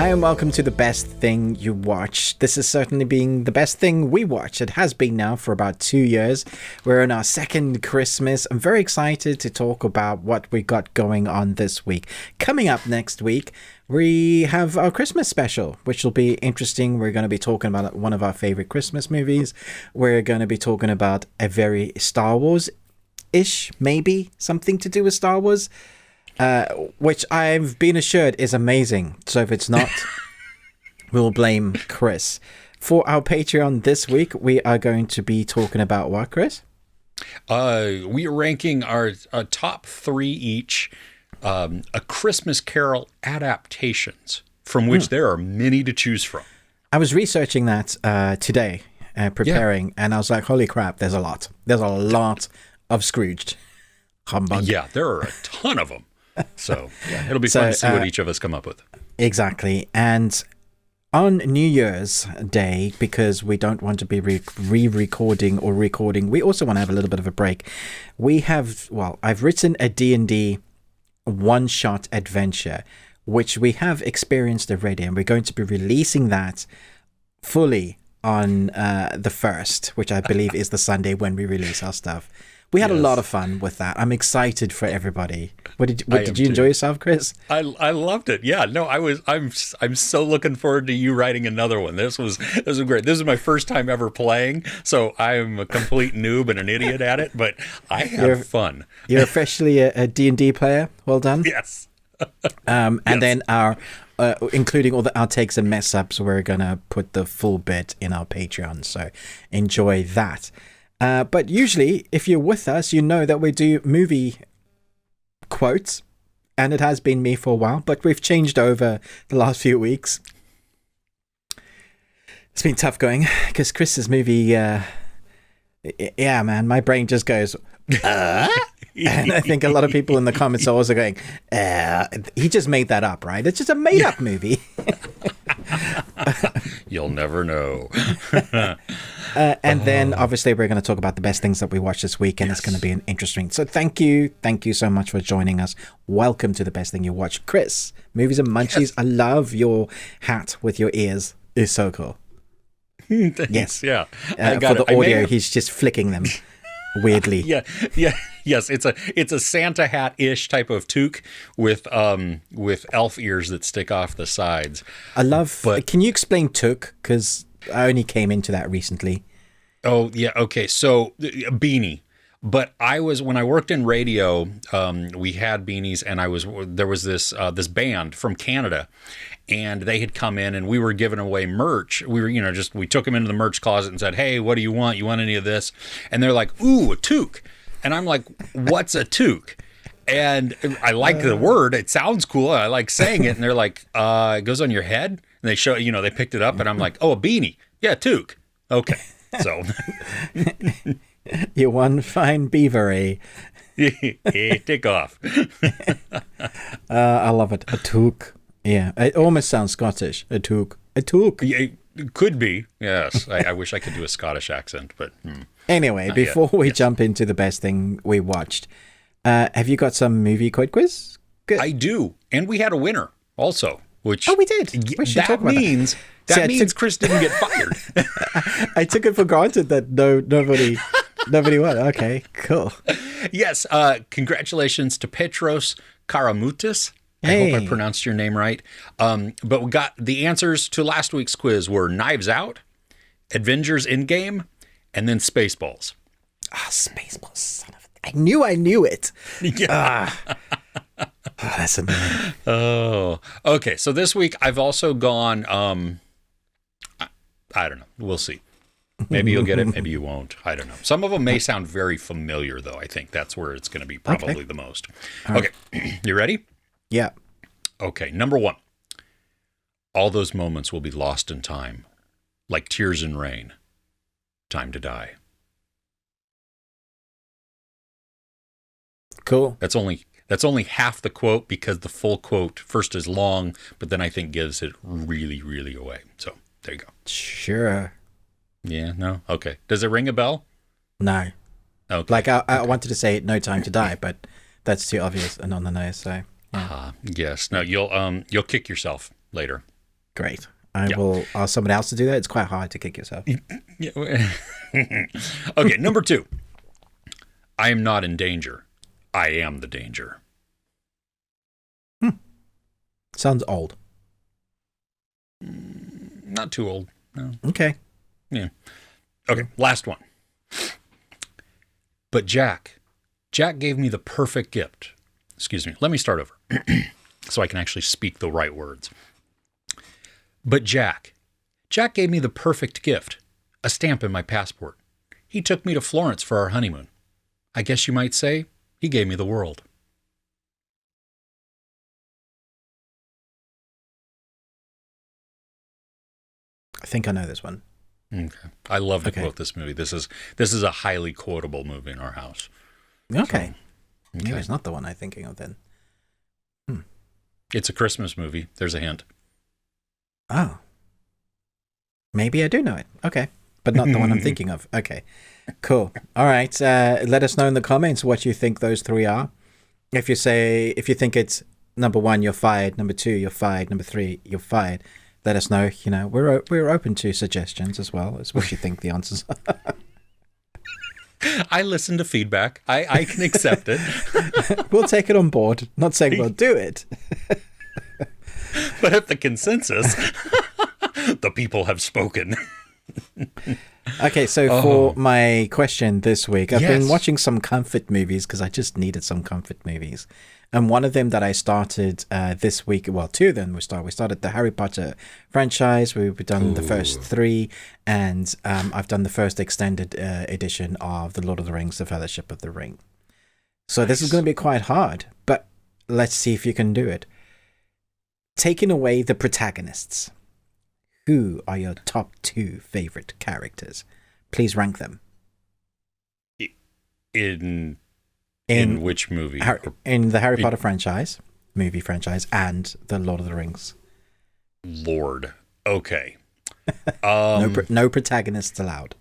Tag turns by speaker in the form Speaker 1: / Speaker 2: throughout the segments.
Speaker 1: Hi and welcome to the best thing you watch. This is certainly being the best thing we watch. It has been now for about 2 years. We're in our second Christmas. I'm very excited to talk about what we got going on this week. Coming up next week, we have our Christmas special, which will be interesting. We're going to be talking about one of our favorite Christmas movies. We're going to be talking about a very Star Wars-ish, maybe something to do with Star Wars. Which I've been assured is amazing. So if it's not, we'll blame Chris. For our Patreon this week, we are going to be talking about what, Chris?
Speaker 2: We are ranking our top three each, A Christmas Carol adaptations, from which there are many to choose from.
Speaker 1: I was researching that today, preparing, and I was like, holy crap, there's a lot. There's a lot of Scrooged humbug.
Speaker 2: Yeah, there are a ton of them. So yeah, it'll be fun to see what each of us come up with. Exactly.
Speaker 1: And on New Year's Day, because we don't want to be re-recording or recording, we also want to have a little bit of a break. I've written a D&D one-shot adventure, which we have experienced already, and we're going to be releasing that fully on the 1st, which I believe is the Sunday when we release our stuff. We had a lot of fun with that. I'm excited for everybody. Did you enjoy yourself, Chris?
Speaker 2: I loved it. Yeah, no, I'm so looking forward to you writing another one. This was great. This is my first time ever playing, so I'm a complete noob and an idiot at it, but I had fun.
Speaker 1: You're officially a D&D player. Well done.
Speaker 2: Yes.
Speaker 1: And then our including all the outtakes and mess ups, we're gonna put the full bit in our Patreon. So enjoy that. But usually, if you're with us, you know that we do movie quotes, and it has been me for a while, but we've changed over the last few weeks. It's been tough going, because Chris's movie, yeah, man, my brain just goes, and I think a lot of people in the comments are also going, he just made that up, right? It's just a made-up movie.
Speaker 2: You'll never know.
Speaker 1: And then obviously we're going to talk about the best things that we watched this week, and it's going to be an interesting. So thank you so much for joining us. Welcome to the best thing you watch, Chris. Movies and Munchies. Yes. I love your hat with your ears. It's so cool.
Speaker 2: Yes, yeah.
Speaker 1: For the audio, he's just flicking them weirdly.
Speaker 2: Yeah. Yes, it's a Santa hat-ish type of toque with elf ears that stick off the sides.
Speaker 1: I love. Can you explain toque? Because I only came into that recently.
Speaker 2: Oh, yeah. Okay. So a beanie. But when I worked in radio, we had beanies, and there was this band from Canada, and they had come in, and we were giving away merch. We were, we took them into the merch closet and said, "Hey, what do you want? You want any of this?" And they're like, "Ooh, a toque." And I'm like, "What's a toque?" And I like the word. It sounds cool. I like saying it. And they're like, "It goes on your head." And they show, they picked it up, and I'm like, "Oh, a beanie. Yeah, toque." Okay. So
Speaker 1: you one fine beavery.
Speaker 2: Take off.
Speaker 1: I love it. A toque. Yeah, it almost sounds Scottish. A toque. A toque.
Speaker 2: Yeah, it could be. Yes. I wish I could do a Scottish accent, but
Speaker 1: anyway, before we jump into the best thing we watched, have you got some movie quote quiz? Good.
Speaker 2: I do, and we had a winner also. Which
Speaker 1: we did. We should talk about
Speaker 2: means that means Chris didn't get fired.
Speaker 1: I took it for granted that nobody won. Okay, cool.
Speaker 2: Yes, congratulations to Petros Karamoutis. I hope I pronounced your name right. But we got the answers to last week's quiz were Knives Out, Avengers Endgame, and then Spaceballs.
Speaker 1: Spaceballs, son of I knew it.
Speaker 2: Yeah.
Speaker 1: That's annoying.
Speaker 2: Oh, okay. So this week I've also gone, I don't know. We'll see. Maybe you'll get it. Maybe you won't. I don't know. Some of them may sound very familiar, though. I think that's where it's going to be probably the most. Okay. You ready?
Speaker 1: Yeah.
Speaker 2: Okay. Number 1. All those moments will be lost in time, like tears in rain. Time to die.
Speaker 1: Cool.
Speaker 2: That's only half the quote, because the full quote first is long, but then I think gives it really, really away. So there you go.
Speaker 1: Sure.
Speaker 2: Yeah, no? Okay. Does it ring a bell?
Speaker 1: No.
Speaker 2: Okay.
Speaker 1: Like I wanted to say No Time to Die, but that's too obvious and on the nose, so.
Speaker 2: Yeah. Yes. No, you'll kick yourself later.
Speaker 1: Great. I will ask somebody else to do that. It's quite hard to kick yourself.
Speaker 2: Yeah. Okay, number 2. I am not in danger. I am the danger.
Speaker 1: Sounds old.
Speaker 2: Not too old. No.
Speaker 1: Okay.
Speaker 2: Yeah. Okay, last one. But Jack gave me the perfect gift. Excuse me. Let me start over so I can actually speak the right words. But Jack gave me the perfect gift, a stamp in my passport. He took me to Florence for our honeymoon. I guess you might say he gave me the world.
Speaker 1: I think I know this one.
Speaker 2: Okay. I love to quote this movie. This is a highly quotable movie in our house.
Speaker 1: Okay.
Speaker 2: So,
Speaker 1: Maybe it's not the one I'm thinking of then.
Speaker 2: It's a Christmas movie. There's a hint.
Speaker 1: Oh. Maybe I do know it. Okay. But not the one I'm thinking of. Okay. Cool. All right. Let us know in the comments what you think those 3 are. If you think it's number 1, you're fired. Number 2, you're fired. Number 3, you're fired. Let us know. You know, we're open to suggestions as well as what you think the answers are.
Speaker 2: I listen to feedback. I can accept it.
Speaker 1: We'll take it on board. Not saying we'll do it.
Speaker 2: But if the consensus, the people have spoken.
Speaker 1: Okay, so for my question this week, I've been watching some comfort movies because I just needed some comfort movies. And one of them that I started this week, well, 2 of them we started the Harry Potter franchise. We've done the first 3, and I've done the first extended edition of The Lord of the Rings, The Fellowship of the Ring. So this is going to be quite hard, but let's see if you can do it. Taking away the protagonists, who are your top 2 favorite characters? Please rank them.
Speaker 2: In which movie?
Speaker 1: In the Harry Potter movie franchise, and the Lord of the Rings.
Speaker 2: Lord. Okay.
Speaker 1: No protagonists allowed.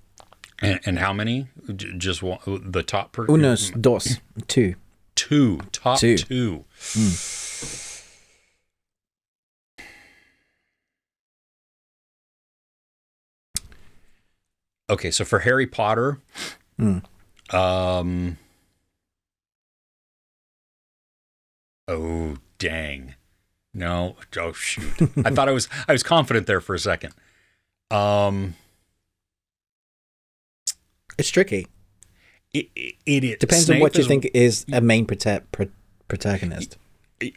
Speaker 2: And how many? Just one, the top?
Speaker 1: Unos, dos, 2.
Speaker 2: 2. Top 2. Okay, so for Harry Potter, oh dang, no, oh shoot! I thought I was confident there for a second.
Speaker 1: It's tricky.
Speaker 2: It
Speaker 1: depends
Speaker 2: Snape
Speaker 1: on what you think is a main protagonist.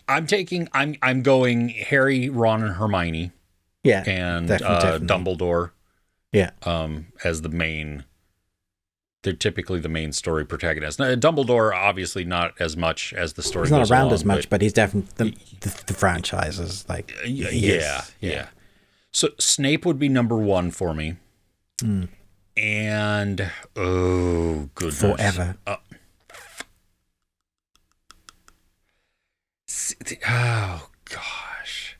Speaker 2: I'm going Harry, Ron, and Hermione.
Speaker 1: Yeah,
Speaker 2: and
Speaker 1: definitely.
Speaker 2: Dumbledore.
Speaker 1: Yeah.
Speaker 2: As the main, they're typically the main story protagonist. Now, Dumbledore, obviously not as much as the story.
Speaker 1: He's not
Speaker 2: goes
Speaker 1: around
Speaker 2: along,
Speaker 1: as much, but he's definitely the franchise is like.
Speaker 2: Yeah. So Snape would be number 1 for me. And oh goodness,
Speaker 1: forever.
Speaker 2: Oh gosh.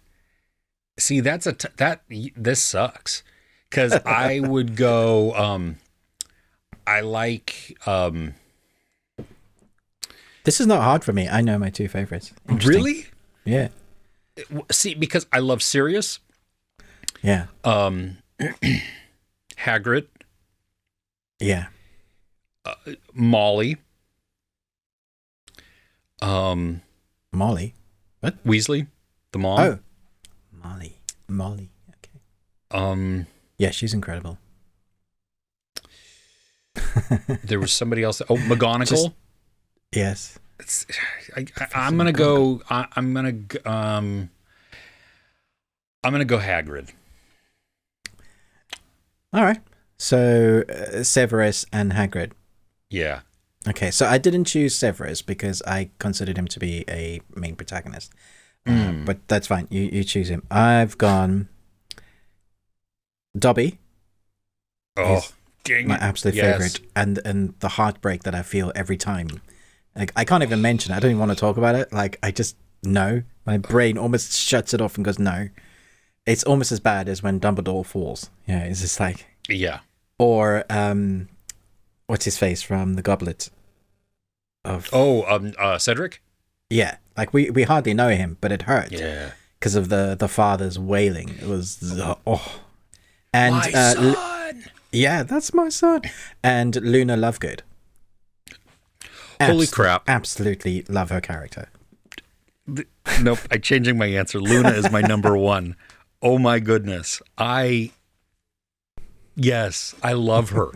Speaker 2: See, this sucks. Because I would go, I like...
Speaker 1: This is not hard for me. I know my 2 favorites.
Speaker 2: Really?
Speaker 1: Yeah.
Speaker 2: See, because I love Sirius.
Speaker 1: Yeah.
Speaker 2: Hagrid.
Speaker 1: Yeah.
Speaker 2: Molly.
Speaker 1: Molly? What?
Speaker 2: Weasley, the mom.
Speaker 1: Oh. Molly. Okay. Yeah, she's incredible.
Speaker 2: There was somebody else. Oh, McGonagall.
Speaker 1: Yes.
Speaker 2: I'm gonna go. I'm gonna go Hagrid.
Speaker 1: All right. So Severus and Hagrid.
Speaker 2: Yeah.
Speaker 1: Okay, so I didn't choose Severus because I considered him to be a main protagonist. But that's fine. You choose him. I've gone Dobby.
Speaker 2: Oh, dang
Speaker 1: my
Speaker 2: it.
Speaker 1: absolute favorite, and the heartbreak that I feel every time. Like I can't even mention it. I don't even want to talk about it. Like I just know my brain almost shuts it off and goes no. It's almost as bad as when Dumbledore falls. Yeah, it's just like Or what's his face from the Goblet of
Speaker 2: Cedric.
Speaker 1: Yeah, like we hardly know him, but it hurt.
Speaker 2: Yeah,
Speaker 1: because of the father's wailing. It was and
Speaker 2: My son.
Speaker 1: Yeah, that's my son. And Luna Lovegood.
Speaker 2: Holy crap!
Speaker 1: Absolutely love her character.
Speaker 2: Nope, I'm changing my answer. Luna is my number one. Oh my goodness, I love her.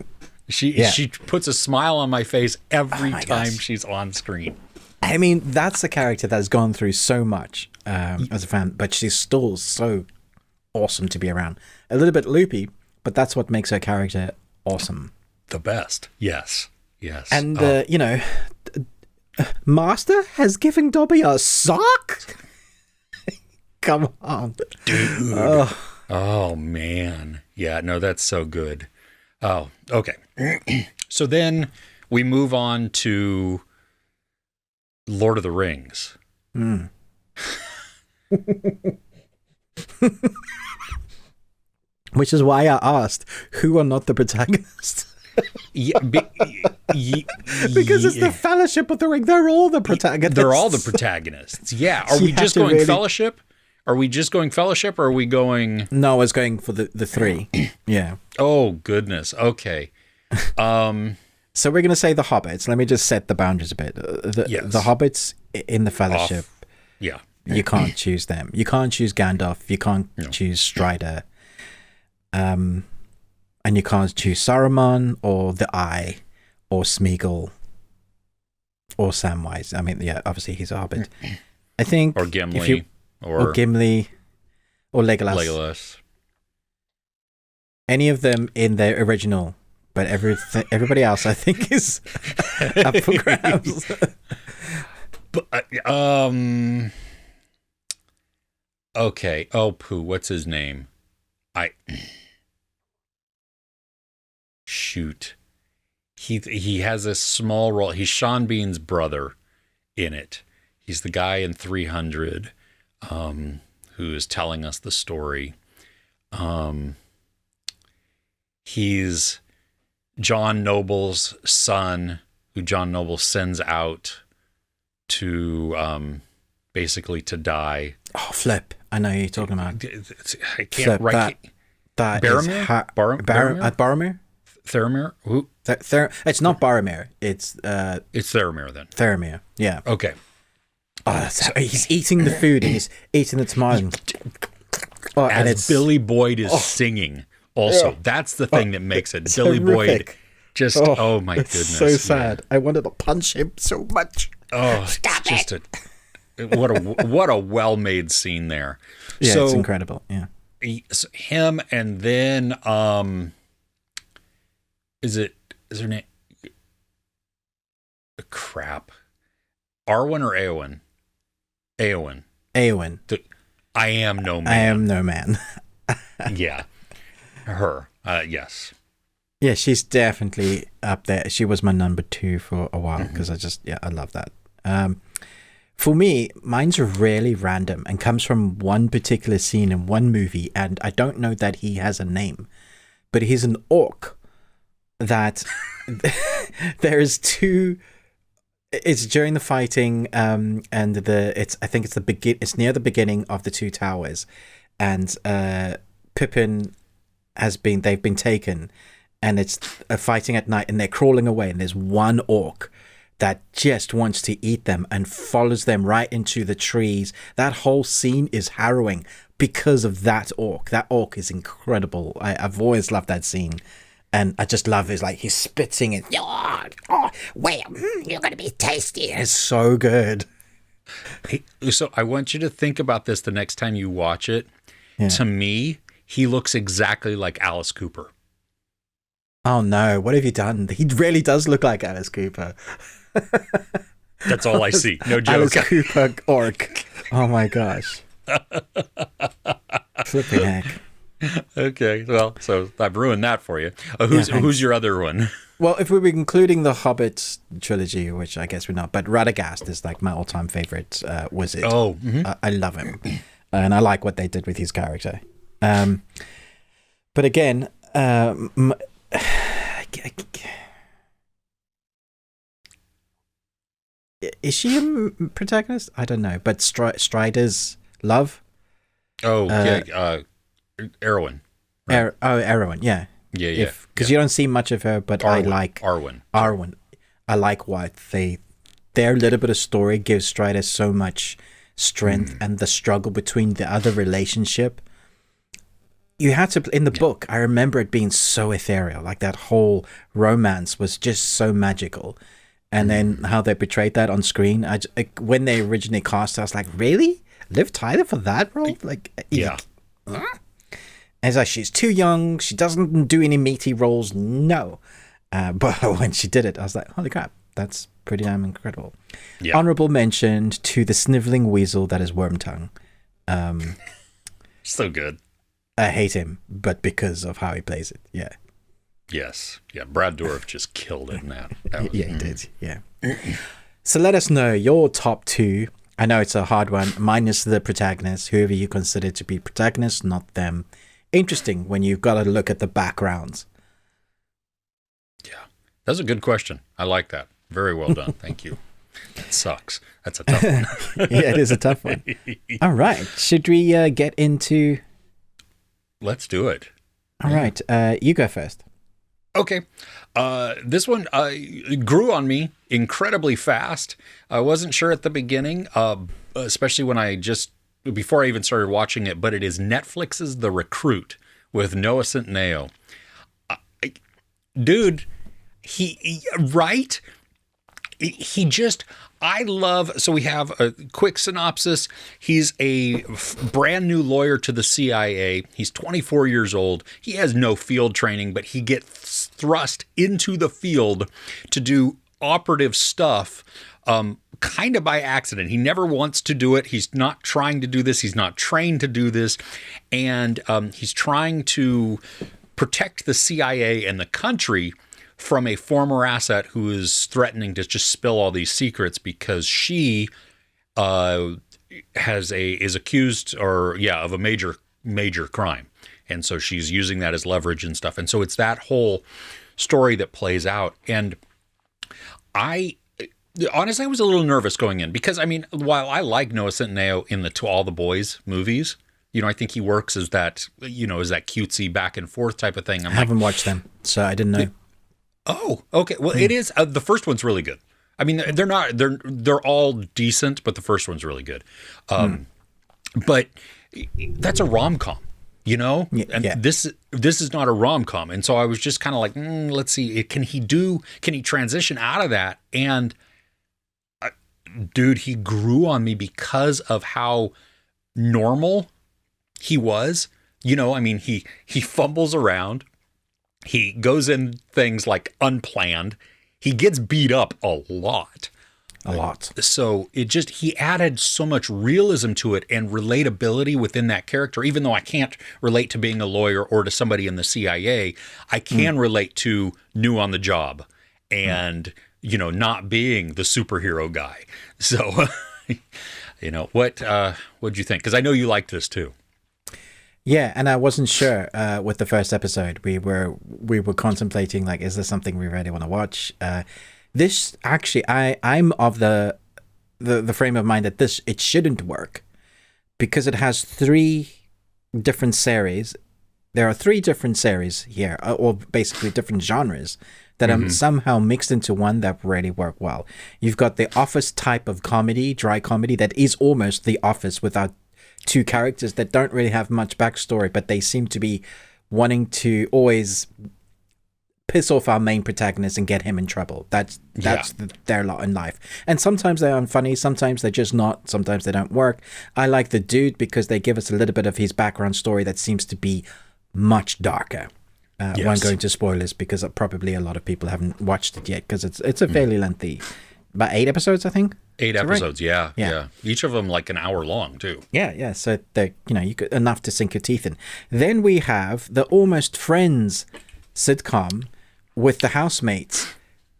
Speaker 2: She puts a smile on my face every time she's on screen.
Speaker 1: I mean, that's a character that's gone through so much as a fan, but she's still so awesome to be around. A little bit loopy, but that's what makes her character awesome.
Speaker 2: The best. Yes.
Speaker 1: And, Master has given Dobby a sock? Come on.
Speaker 2: Dude. Oh, man. Yeah, no, that's so good. Oh, okay. So then we move on to Lord of the Rings.
Speaker 1: Which is why I asked, who are not the protagonists? Because it's the Fellowship of the Ring. They're all the protagonists.
Speaker 2: They're all the protagonists. Yeah. Are we just going Fellowship? Are we just going Fellowship, or are we going...
Speaker 1: No, I was going for the three. Yeah.
Speaker 2: Oh, goodness. Okay.
Speaker 1: So we're going to say the Hobbits. Let me just set the boundaries a bit. The Hobbits in the Fellowship.
Speaker 2: Yeah.
Speaker 1: You can't choose them. You can't choose Gandalf. You can't choose Strider. And you can't choose Saruman or the Eye or Smeagol or Samwise. I mean, yeah, obviously he's a Hobbit. I think...
Speaker 2: Or Gimli.
Speaker 1: Or Gimli. Or Legolas. Any of them in their original... But everybody else, I think, is up for grabs.
Speaker 2: Okay. Oh, poo. What's his name? Shoot. He has a small role. He's Sean Bean's brother in it. He's the guy in 300 who is telling us the story. He's John Noble's son, who John Noble sends out to basically to die.
Speaker 1: Oh, Flip. I know who you're talking about.
Speaker 2: I can't write.
Speaker 1: That
Speaker 2: Boromir?
Speaker 1: Boromir?
Speaker 2: Theramir? Who?
Speaker 1: It's not Boromir. It's
Speaker 2: Theramir then.
Speaker 1: Theramir. Yeah.
Speaker 2: Okay.
Speaker 1: Oh, he's eating the food and he's eating the tomato.
Speaker 2: And it's Billy Boyd is singing. Also, that's the thing that makes it. Billy Boyd, just oh my goodness,
Speaker 1: so sad. I wanted to punch him so much.
Speaker 2: Oh, stop just it! What a well-made scene there.
Speaker 1: Yeah, so, it's incredible. Yeah,
Speaker 2: him and then is her name? Crap, Arwen or Eowyn? Eowyn. I am no man.
Speaker 1: I am no man.
Speaker 2: Yeah. Her, yes.
Speaker 1: Yeah, she's definitely up there. She was my number 2 for a while because I love that. For me, mine's really random and comes from one particular scene in one movie, and I don't know that he has a name, but he's an orc that there's 2. It's during the fighting, and it's near the beginning of the 2 towers, and Pippin they've been taken, and it's fighting at night, and they're crawling away, and there's one orc that just wants to eat them and follows them right into the trees. That whole scene is harrowing because of that orc. That orc is incredible. I've always loved that scene, and I just love his he's spitting it. Well, you're gonna be tasty. It's so good.
Speaker 2: Hey, so I want you to think about this the next time you watch it. Yeah. To me, he looks exactly like Alice Cooper.
Speaker 1: Oh no, what have you done? He really does look like Alice Cooper.
Speaker 2: That's all I see. No joke.
Speaker 1: Alice Cooper orc. Oh my gosh. Flipping heck.
Speaker 2: Okay, well, so I've ruined that for you. Who's your other one?
Speaker 1: Well, if we were including the Hobbit trilogy, which I guess we're not, but Radagast is my all-time favorite wizard.
Speaker 2: Oh,
Speaker 1: I love him, and I like what they did with his character. But again, is she a protagonist? I don't know. But Strider's love,
Speaker 2: Oh, yeah, Erwin. Right?
Speaker 1: Erwin, yeah.
Speaker 2: Yeah.
Speaker 1: Because you don't see much of her, but I like
Speaker 2: Arwen.
Speaker 1: Arwen. I like what their little bit of story gives Strider so much strength, and the struggle between the other relationship. You had to, in the book, I remember it being so ethereal, like that whole romance was just so magical. And then how they portrayed that on screen, when they originally cast, I was like, really? Liv Tyler for that role? Like,
Speaker 2: yeah.
Speaker 1: And it's like, she's too young, she doesn't do any meaty roles, no. But when she did it, I was like, holy crap, that's pretty damn incredible. Yeah. Honorable mention to the sniveling weasel that is Wormtongue.
Speaker 2: So good.
Speaker 1: I hate him, but because of how he plays it, yeah.
Speaker 2: Yes. Yeah, Brad Dourif just killed it in that.
Speaker 1: Yeah, he did, yeah. So let us know your top two. I know it's a hard one, minus the protagonist, whoever you consider to be protagonists, not them. Interesting when you've got to look at the backgrounds.
Speaker 2: Yeah, that's a good question. I like that. Very well done. Thank you. That sucks. That's a tough one.
Speaker 1: Yeah, it is a tough one. All right. Should we get into...
Speaker 2: Let's do it.
Speaker 1: All right. You go first.
Speaker 2: Okay. This one grew on me incredibly fast. I wasn't sure at the beginning, especially when before I even started watching it, but it is Netflix's The Recruit with Noah Centineo. Dude, right? So we have a quick synopsis. He's a brand new lawyer to the CIA. He's 24 years old. He has no field training, but he gets thrust into the field to do operative stuff, kind of by accident. He never wants to do it. He's not trying to do this. He's not trained to do this. And he's trying to protect the CIA and the country from a former asset who is threatening to just spill all these secrets because she is accused of a major crime. And so she's using that as leverage and stuff. And so it's that whole story that plays out. And honestly, I was a little nervous going in because, I mean, while I like Noah Centineo in the To All the Boys movies, I think he works as that, as that cutesy back and forth type of thing.
Speaker 1: I haven't watched them, so I didn't know.
Speaker 2: Oh, okay. Well, it is. The first one's really good. I mean, they're all decent, but the first one's really good. But that's a rom-com,
Speaker 1: Yeah.
Speaker 2: And this is not a rom-com. And so I was just kind of like, let's see, can he transition out of that? And dude, he grew on me because of how normal he was. I mean, he fumbles around. He goes in things like unplanned. He gets beat up a lot. So he added so much realism to it and relatability within that character. Even though I can't relate to being a lawyer or to somebody in the CIA, I can relate to new on the job and, not being the superhero guy. So, what'd you think? Because I know you liked this too.
Speaker 1: Yeah, and I wasn't sure with the first episode. We were contemplating, like, is this something we really want to watch? This actually, I'm of the frame of mind that it shouldn't work because it has three different series. There are three different series here, or basically different genres that are somehow mixed into one that really work well. You've got the Office type of comedy, dry comedy, that is almost The Office without two characters that don't really have much backstory, but they seem to be wanting to always piss off our main protagonist and get him in trouble. That's their lot in life. And sometimes they're unfunny, sometimes they're just not, sometimes they don't work. I like The Dude because they give us a little bit of his background story that seems to be much darker. Won't go into spoilers because probably a lot of people haven't watched it yet because it's a fairly lengthy, about 8 episodes, I think.
Speaker 2: 8 episodes, right? Yeah. Each of them like an hour long too.
Speaker 1: Yeah. So they're you could enough to sink your teeth in. Then we have the Almost Friends sitcom with the housemates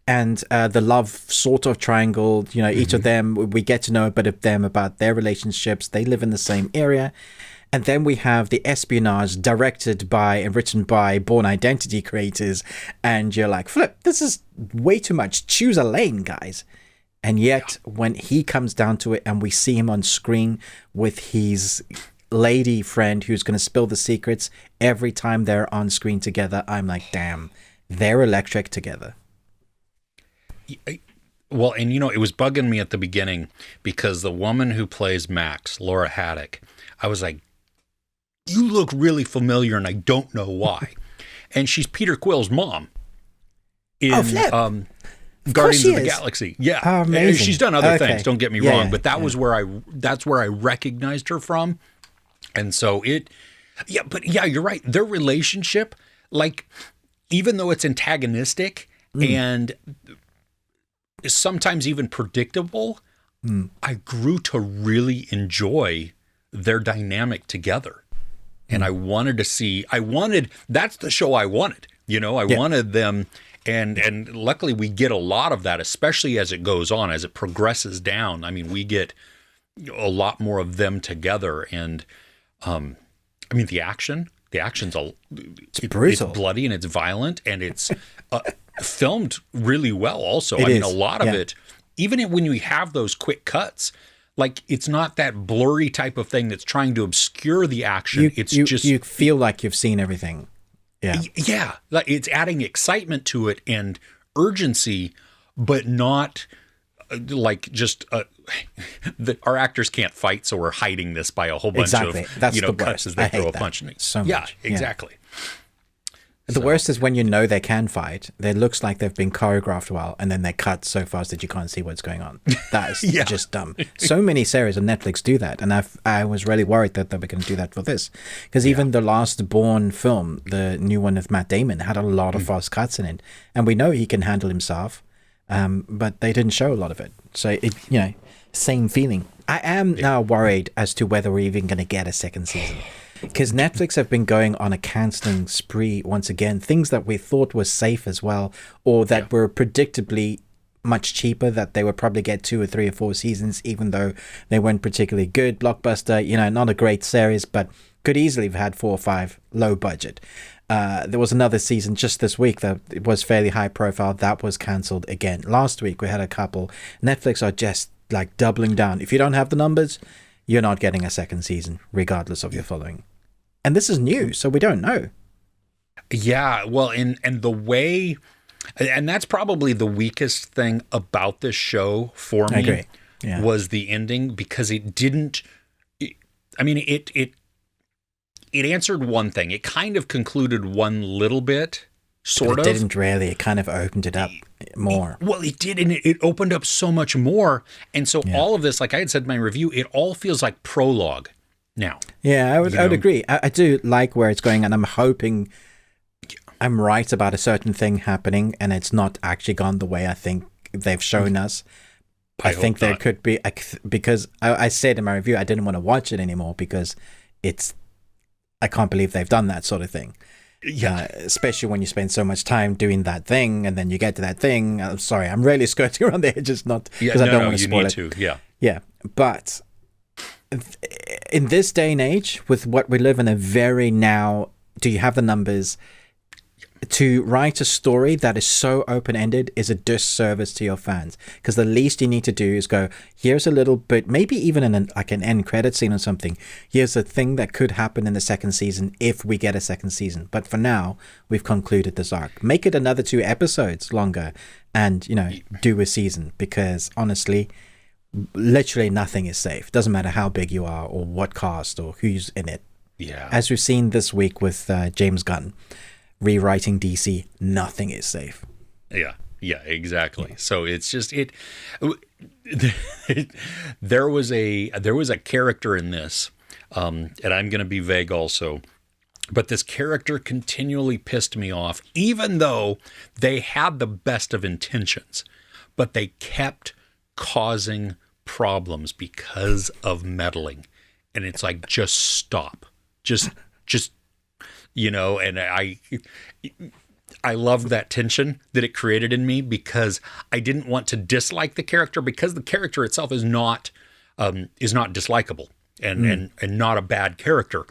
Speaker 1: and the love sort of triangle. Each of them, we get to know a bit of them about their relationships. They live in the same area. And then we have the espionage directed by and written by Bourne Identity creators. And you're like, flip, this is way too much. Choose a lane, guys. And yet when he comes down to it and we see him on screen with his lady friend who's going to spill the secrets every time they're on screen together. I'm like, damn, they're electric together.
Speaker 2: Well, and it was bugging me at the beginning because the woman who plays Max, Laura Haddock, I was like, you look really familiar and I don't know why. And she's Peter Quill's mom in Guardians of the Galaxy. Yeah.
Speaker 1: Oh, amazing.
Speaker 2: She's done other things, don't get me wrong, but that's where I recognized her from. And so you're right. Their relationship, like, even though it's antagonistic and sometimes even predictable, I grew to really enjoy their dynamic together. And I wanted that's the show I wanted. I wanted them, and luckily we get a lot of that, especially as it goes on, as it progresses down. I mean, we get a lot more of them together, and the action's
Speaker 1: it's brutal.
Speaker 2: It's bloody and it's violent, and it's filmed really well also. A lot of it, even when you have those quick cuts, like, it's not that blurry type of thing that's trying to obscure the action.
Speaker 1: You feel like you've seen everything. Yeah.
Speaker 2: Yeah. Like, it's adding excitement to it and urgency, but not like just our actors can't fight, so we're hiding this by a whole bunch of
Speaker 1: That's the
Speaker 2: cuts
Speaker 1: worst.
Speaker 2: as they throw a
Speaker 1: that
Speaker 2: punch.
Speaker 1: So much.
Speaker 2: Yeah, exactly.
Speaker 1: The worst is when they can fight. It looks like they've been choreographed well, and then they cut so fast that you can't see what's going on. That is just dumb. So many series on Netflix do that, and I was really worried that they were going to do that for this, because even the last Bourne film, the new one with Matt Damon, had a lot of fast cuts in it, and we know he can handle himself, but they didn't show a lot of it. So same feeling. I am now worried as to whether we're even going to get a second season. Because Netflix have been going on a cancelling spree once again. Things that we thought were safe as well, or that were predictably much cheaper, that they would probably get 2 or 3 or 4 seasons, even though they weren't particularly good. Blockbuster, not a great series, but could easily have had 4 or 5 low budget. There was another season just this week that it was fairly high profile. That was cancelled again. Last week we had a couple. Netflix are just like doubling down. If you don't have the numbers, you're not getting a second season, regardless of your following. And this is new, so we don't know.
Speaker 2: Yeah, well, and the way, and that's probably the weakest thing about this show for me.
Speaker 1: I agree. Yeah.
Speaker 2: Was the ending, because it didn't. It answered one thing. It kind of concluded one little bit, sort of.
Speaker 1: It didn't really. It kind of opened it up more.
Speaker 2: Well, it did, and it opened up so much more. And so all of this, like I had said in my review, it all feels like prologue now.
Speaker 1: Yeah, I would agree. I do like where it's going, and I'm hoping I'm right about a certain thing happening, and it's not actually gone the way I think they've shown us. I think there could be, because I said in my review I didn't want to watch it anymore because I can't believe they've done that sort of thing. Yeah, especially when you spend so much time doing that thing, and then you get to that thing. I'm sorry, I'm really skirting around the edges, not because I don't want to spoil it. Yeah, but in this day and age, with what we live in a very now, do you have the numbers? To write a story that is so open-ended is a disservice to your fans, because the least you need to do is go, here's a little bit, maybe even in an end credit scene or something, here's a thing that could happen in the second season if we get a second season. But for now, we've concluded this arc. Make it another 2 episodes longer and, do a season, because honestly, literally nothing is safe. Doesn't matter how big you are or what cast or who's in it.
Speaker 2: Yeah.
Speaker 1: As we've seen this week with James Gunn rewriting DC, nothing is safe.
Speaker 2: Yeah, exactly. So it's just there was a character in this, and I'm going to be vague also, but this character continually pissed me off, even though they had the best of intentions, but they kept causing problems because of meddling. And it's like, just stop. Just and I loved that tension that it created in me, because I didn't want to dislike the character, because the character itself is not dislikable and not a bad character,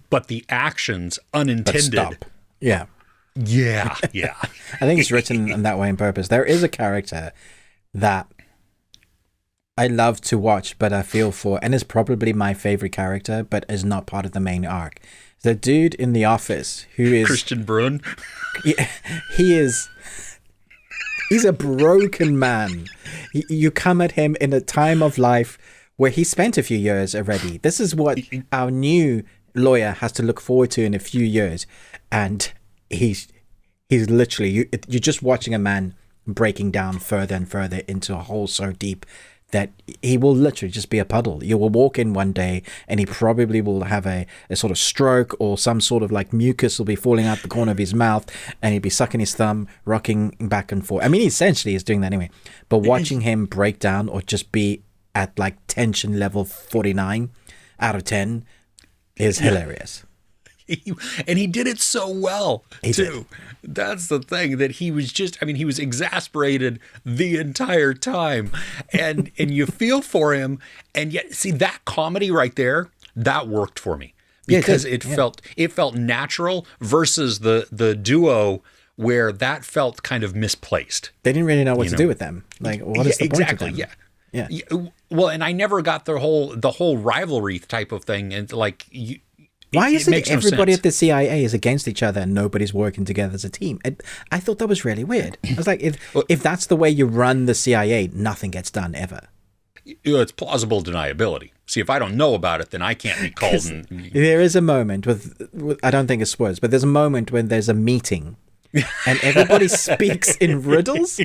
Speaker 2: but the actions unintended.
Speaker 1: But stop. Yeah. I think it's written in that way on purpose. There is a character that I love to watch, but I feel for, and is probably my favorite character, but is not part of the main arc. The dude in The Office who is
Speaker 2: Christian Brun.
Speaker 1: Yeah, he's a broken man. You come at him in a time of life where he spent a few years already. This is what our new lawyer has to look forward to in a few years, and he's literally you're just watching a man breaking down further and further into a hole so deep that he will literally just be a puddle. You will walk in one day and he probably will have a sort of stroke, or some sort of like mucus will be falling out the corner of his mouth, and he'll be sucking his thumb, rocking back and forth. I mean, he essentially is doing that anyway. But watching him break down or just be at like tension level 49 out of 10 is hilarious.
Speaker 2: And he did it so well, too. That's the thing, that he was just, I mean, he was exasperated the entire time. And you feel for him. And yet, see, that comedy right there, that worked for me. Because it felt natural versus the duo where that felt kind of misplaced.
Speaker 1: They didn't really know what to do with them. Like, what is the point of them?
Speaker 2: Yeah. Well, and I never got the whole rivalry type of thing. And like,
Speaker 1: why is it everybody at the CIA is against each other and nobody's working together as a team? I thought that was really weird. I was like, if that's the way you run the CIA, nothing gets done ever.
Speaker 2: It's plausible deniability. See, if I don't know about it, then I can't be called.
Speaker 1: There is a moment with I don't think it's words, but there's a moment when there's a meeting and everybody speaks in riddles.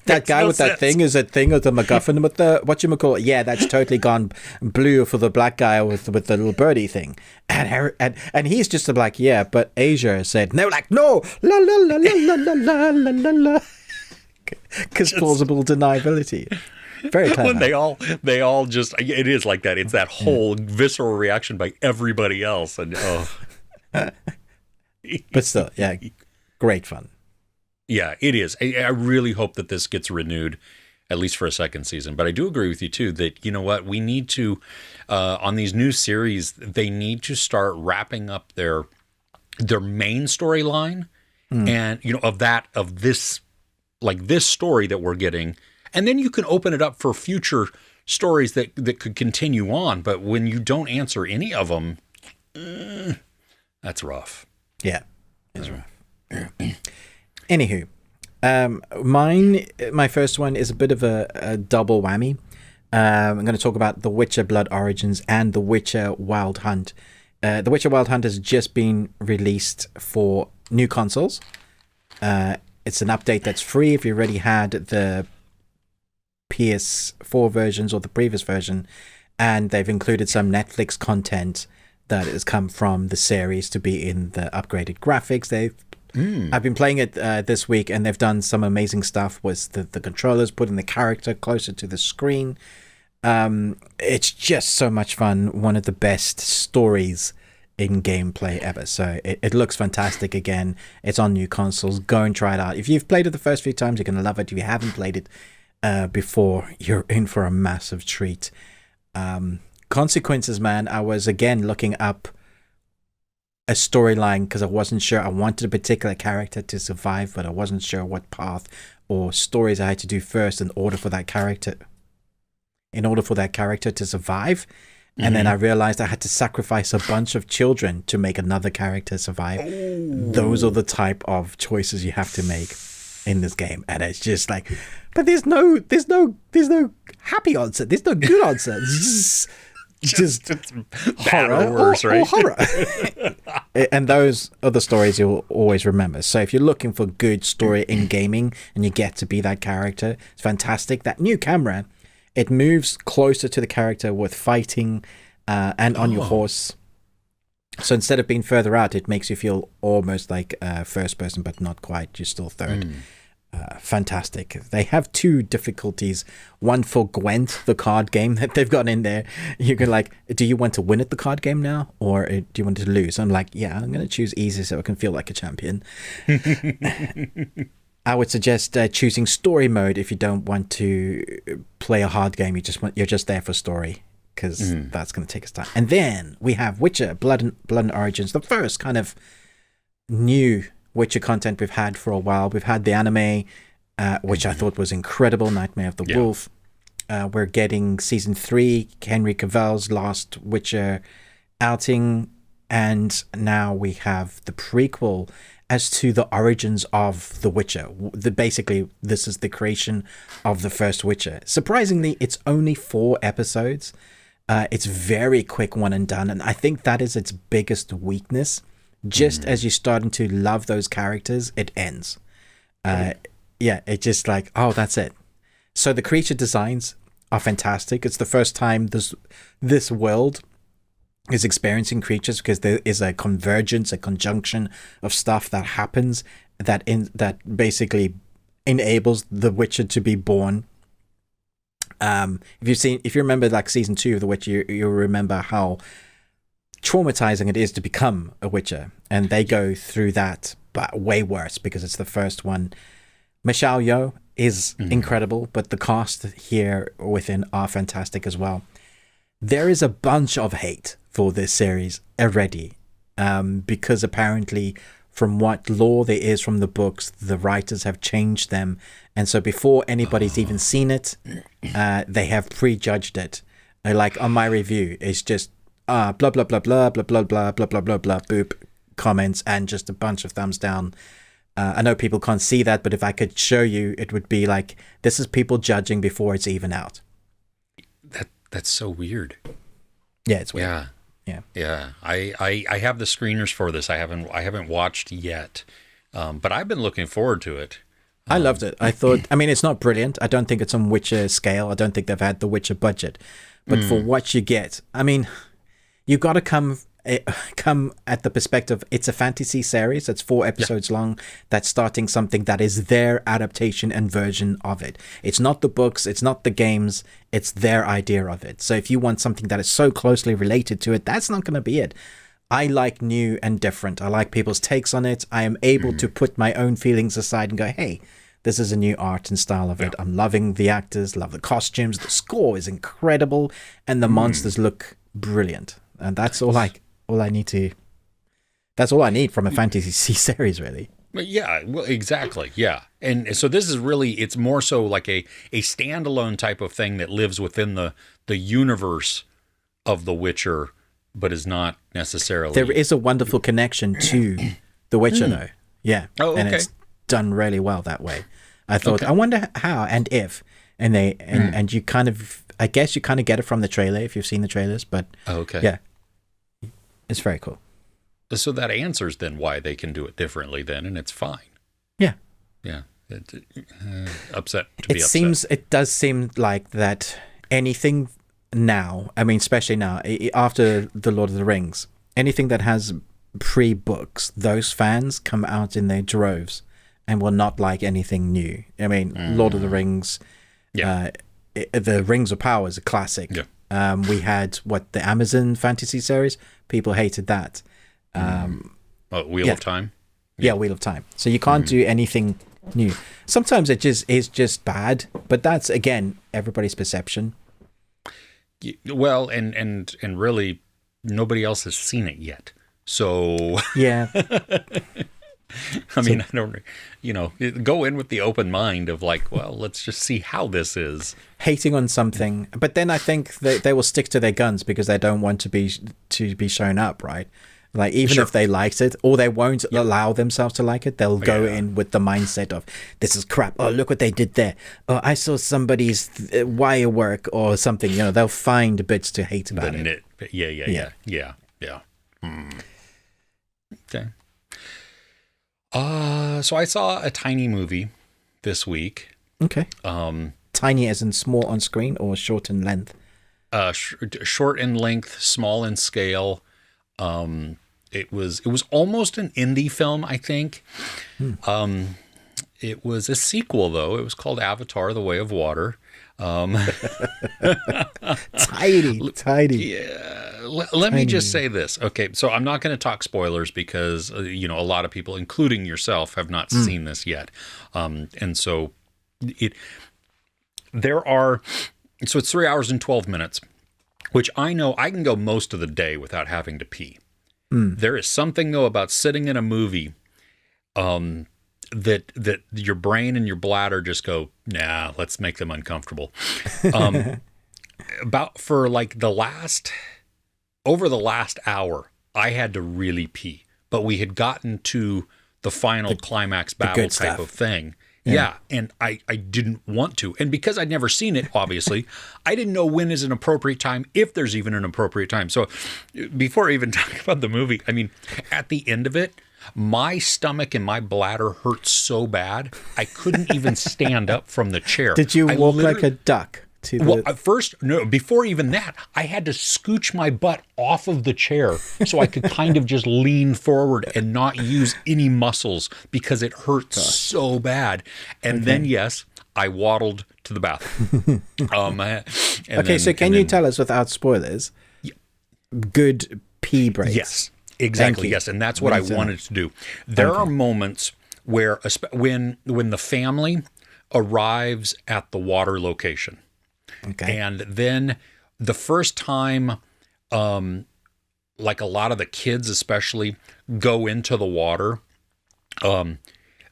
Speaker 1: That guy with that thing is a thing of the MacGuffin with the whatchamacallit. Yeah, that's totally gone blue for the black guy with the little birdie thing. And he's just like, yeah, but Asia said, no, like, no, la la la la la la la la la. Because plausible deniability. Very clever.
Speaker 2: When they all just, it is like that. It's that whole visceral reaction by everybody else. And
Speaker 1: but still, yeah, great fun.
Speaker 2: Yeah, it is. I really hope that this gets renewed, at least for a second season. But I do agree with you, too, that, you know what, we need to, on these new series, they need to start wrapping up their main storyline and, you know, of this story that we're getting. And then you can open it up for future stories that could continue on. But when you don't answer any of them, that's rough.
Speaker 1: Yeah, it's rough. Anywho, my first one is a bit of a double whammy. I'm going to talk about The Witcher Blood Origins and The Witcher Wild Hunt. The Witcher Wild Hunt has just been released for new consoles. It's an update that's free if you already had the PS4 versions or the previous version, and they've included some Netflix content that has come from the series to be in the upgraded graphics. I've been playing it this week, and they've done some amazing stuff with the controllers, putting the character closer to the screen. It's just so much fun. One of the best stories in gameplay ever. So it looks fantastic again. It's on new consoles. Go and try it out. If you've played it the first few times, you're going to love it. If you haven't played it before, you're in for a massive treat. Consequences, man. I was again looking up a storyline because I wasn't sure. I wanted a particular character to survive, but I wasn't sure what path or stories I had to do first in order for that character to survive. And then I realized I had to sacrifice a bunch of children to make another character survive. Ooh. Those are the type of choices you have to make in this game, and it's just like, but there's no happy answer. There's no good answer. It's just
Speaker 2: bad or worse, right?
Speaker 1: Or horror. And those are the stories you'll always remember. So if you're looking for good story in gaming and you get to be that character, it's fantastic. That new camera, it moves closer to the character with fighting and on your horse. So instead of being further out, it makes you feel almost like first person, but not quite. You're still third. Fantastic. They have two difficulties. One for Gwent, the card game that they've got in there. You can like, do you want to win at the card game now, or do you want to lose? I'm like, yeah, I'm going to choose easy so I can feel like a champion. I would suggest choosing story mode if you don't want to play a hard game. You're just there for story, because that's going to take us time. And then we have Witcher Blood and Origins, the first kind of new Witcher content we've had for a while. We've had the anime, which I thought was incredible, Nightmare of the Wolf. we're getting season 3, Henry Cavill's last Witcher outing, and now we have the prequel as to the origins of the Witcher. Basically, this is the creation of the first Witcher. Surprisingly, it's only 4 episodes. It's very quick, one and done, and I think that is its biggest weakness. Just as you're starting to love those characters, it ends. It's just like, oh, that's it. So the creature designs are fantastic. It's the first time this world is experiencing creatures, because there is a convergence, a conjunction of stuff that happens that basically enables the Witcher to be born. If you remember like season 2 of The Witcher, you'll remember how traumatizing it is to become a Witcher, and they go through that, but way worse because it's the first one. Michelle Yeoh is incredible, but the cast here within are fantastic as well. There is a bunch of hate for this series already, because apparently from what lore there is from the books, the writers have changed them, and so before anybody's even seen it, they have prejudged it. Like on my review, it's just blah blah blah blah blah blah blah blah blah blah blah blah boop comments and just a bunch of thumbs down. I know people can't see that, but if I could show you, it would be like, this is people judging before it's even out.
Speaker 2: That's so weird.
Speaker 1: Yeah, it's weird.
Speaker 2: Yeah. I have the screeners for this. I haven't watched yet, but I've been looking forward to it.
Speaker 1: I loved it. I mean, it's not brilliant. I don't think it's on Witcher scale. I don't think they've had the Witcher budget, but for what you get, I mean, you got to come at the perspective, it's a fantasy series that's 4 episodes long, that's starting something that is their adaptation and version of it. It's not the books, it's not the games, it's their idea of it. So if you want something that is so closely related to it, that's not going to be it. I like new and different. I like people's takes on it. I am able to put my own feelings aside and go, hey, this is a new art and style of it. I'm loving the actors, love the costumes, the score is incredible, and the monsters look brilliant. And that's all I need from a fantasy series, really.
Speaker 2: Yeah, well, exactly. Yeah. And so this is really, it's more so like a standalone type of thing that lives within the universe of The Witcher, but is not necessarily.
Speaker 1: There is a wonderful connection to The Witcher, though. Yeah.
Speaker 2: Oh, okay.
Speaker 1: And it's done really well that way. I thought, I wonder how and if. And and you kind of, I guess you kind of get it from the trailer if you've seen the trailers, but yeah. It's very cool.
Speaker 2: So that answers then why they can do it differently then, and it's fine.
Speaker 1: Yeah.
Speaker 2: Yeah. Upset to be upset.
Speaker 1: It does seem like that anything now, I mean, especially now, after The Lord of the Rings, anything that has pre-books, those fans come out in their droves and will not like anything new. I mean, Lord of the Rings, the Rings of Power is a classic. Yeah. We had the Amazon fantasy series. People hated that.
Speaker 2: Wheel of Time.
Speaker 1: Yeah, Wheel of Time. So you can't do anything new. Sometimes it just is just bad, but that's again everybody's perception.
Speaker 2: Well, and really, nobody else has seen it yet. So
Speaker 1: yeah.
Speaker 2: I mean, I don't, go in with the open mind of like, well, let's just see how this is.
Speaker 1: Hating on something, but then I think they will stick to their guns because they don't want to be shown up, right? Like even if they liked it, or they won't allow themselves to like it, they'll go in with the mindset of, this is crap. Oh, look what they did there. Oh, I saw somebody's wire work or something. They'll find bits to hate about it.
Speaker 2: Yeah. Okay. So I saw a tiny movie this week.
Speaker 1: Okay. Tiny as in small on screen or short in length?
Speaker 2: Short in length, small in scale. It was almost an indie film, I think. It was a sequel though. It was called Avatar: The Way of Water.
Speaker 1: Tiny.
Speaker 2: Yeah. Let me just say this. Okay, so I'm not going to talk spoilers because a lot of people, including yourself, have not seen this yet, and so it's 3 hours and 12 minutes, which I know I can go most of the day without having to pee. There is something though about sitting in a movie, that your brain and your bladder just go, nah, let's make them uncomfortable. About for like over the last hour, I had to really pee, but we had gotten to the final climax battle type of thing. Yeah. And I didn't want to. And because I'd never seen it, obviously, I didn't know when is an appropriate time, if there's even an appropriate time. So before I even talk about the movie, I mean, at the end of it, my stomach and my bladder hurt so bad, I couldn't even stand up from the chair.
Speaker 1: Did you walk like a duck?
Speaker 2: Well, at first, no, before even that, I had to scooch my butt off of the chair so I could kind of just lean forward and not use any muscles because it hurt so bad. And then, yes, I waddled to the bathroom.
Speaker 1: So can you tell us, without spoilers, good pee breaks?
Speaker 2: Yes, exactly. Yes, and that's what I wanted to do. There are moments where, when the family arrives at the water location, and then the first time, like a lot of the kids especially go into the water,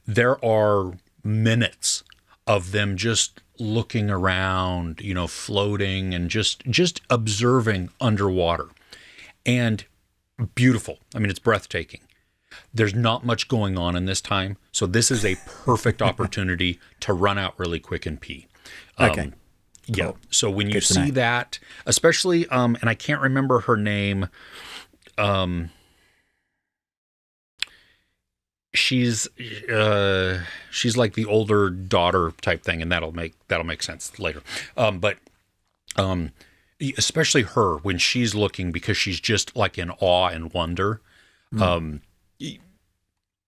Speaker 2: there are minutes of them just looking around, floating and just observing underwater. And beautiful. I mean, it's breathtaking. There's not much going on in this time, so this is a perfect opportunity to run out really quick and pee.
Speaker 1: Cool.
Speaker 2: Yeah. So when you see that, especially, and I can't remember her name, she's like the older daughter type thing, and that'll make sense later. But especially her when she's looking, because she's just like in awe and wonder.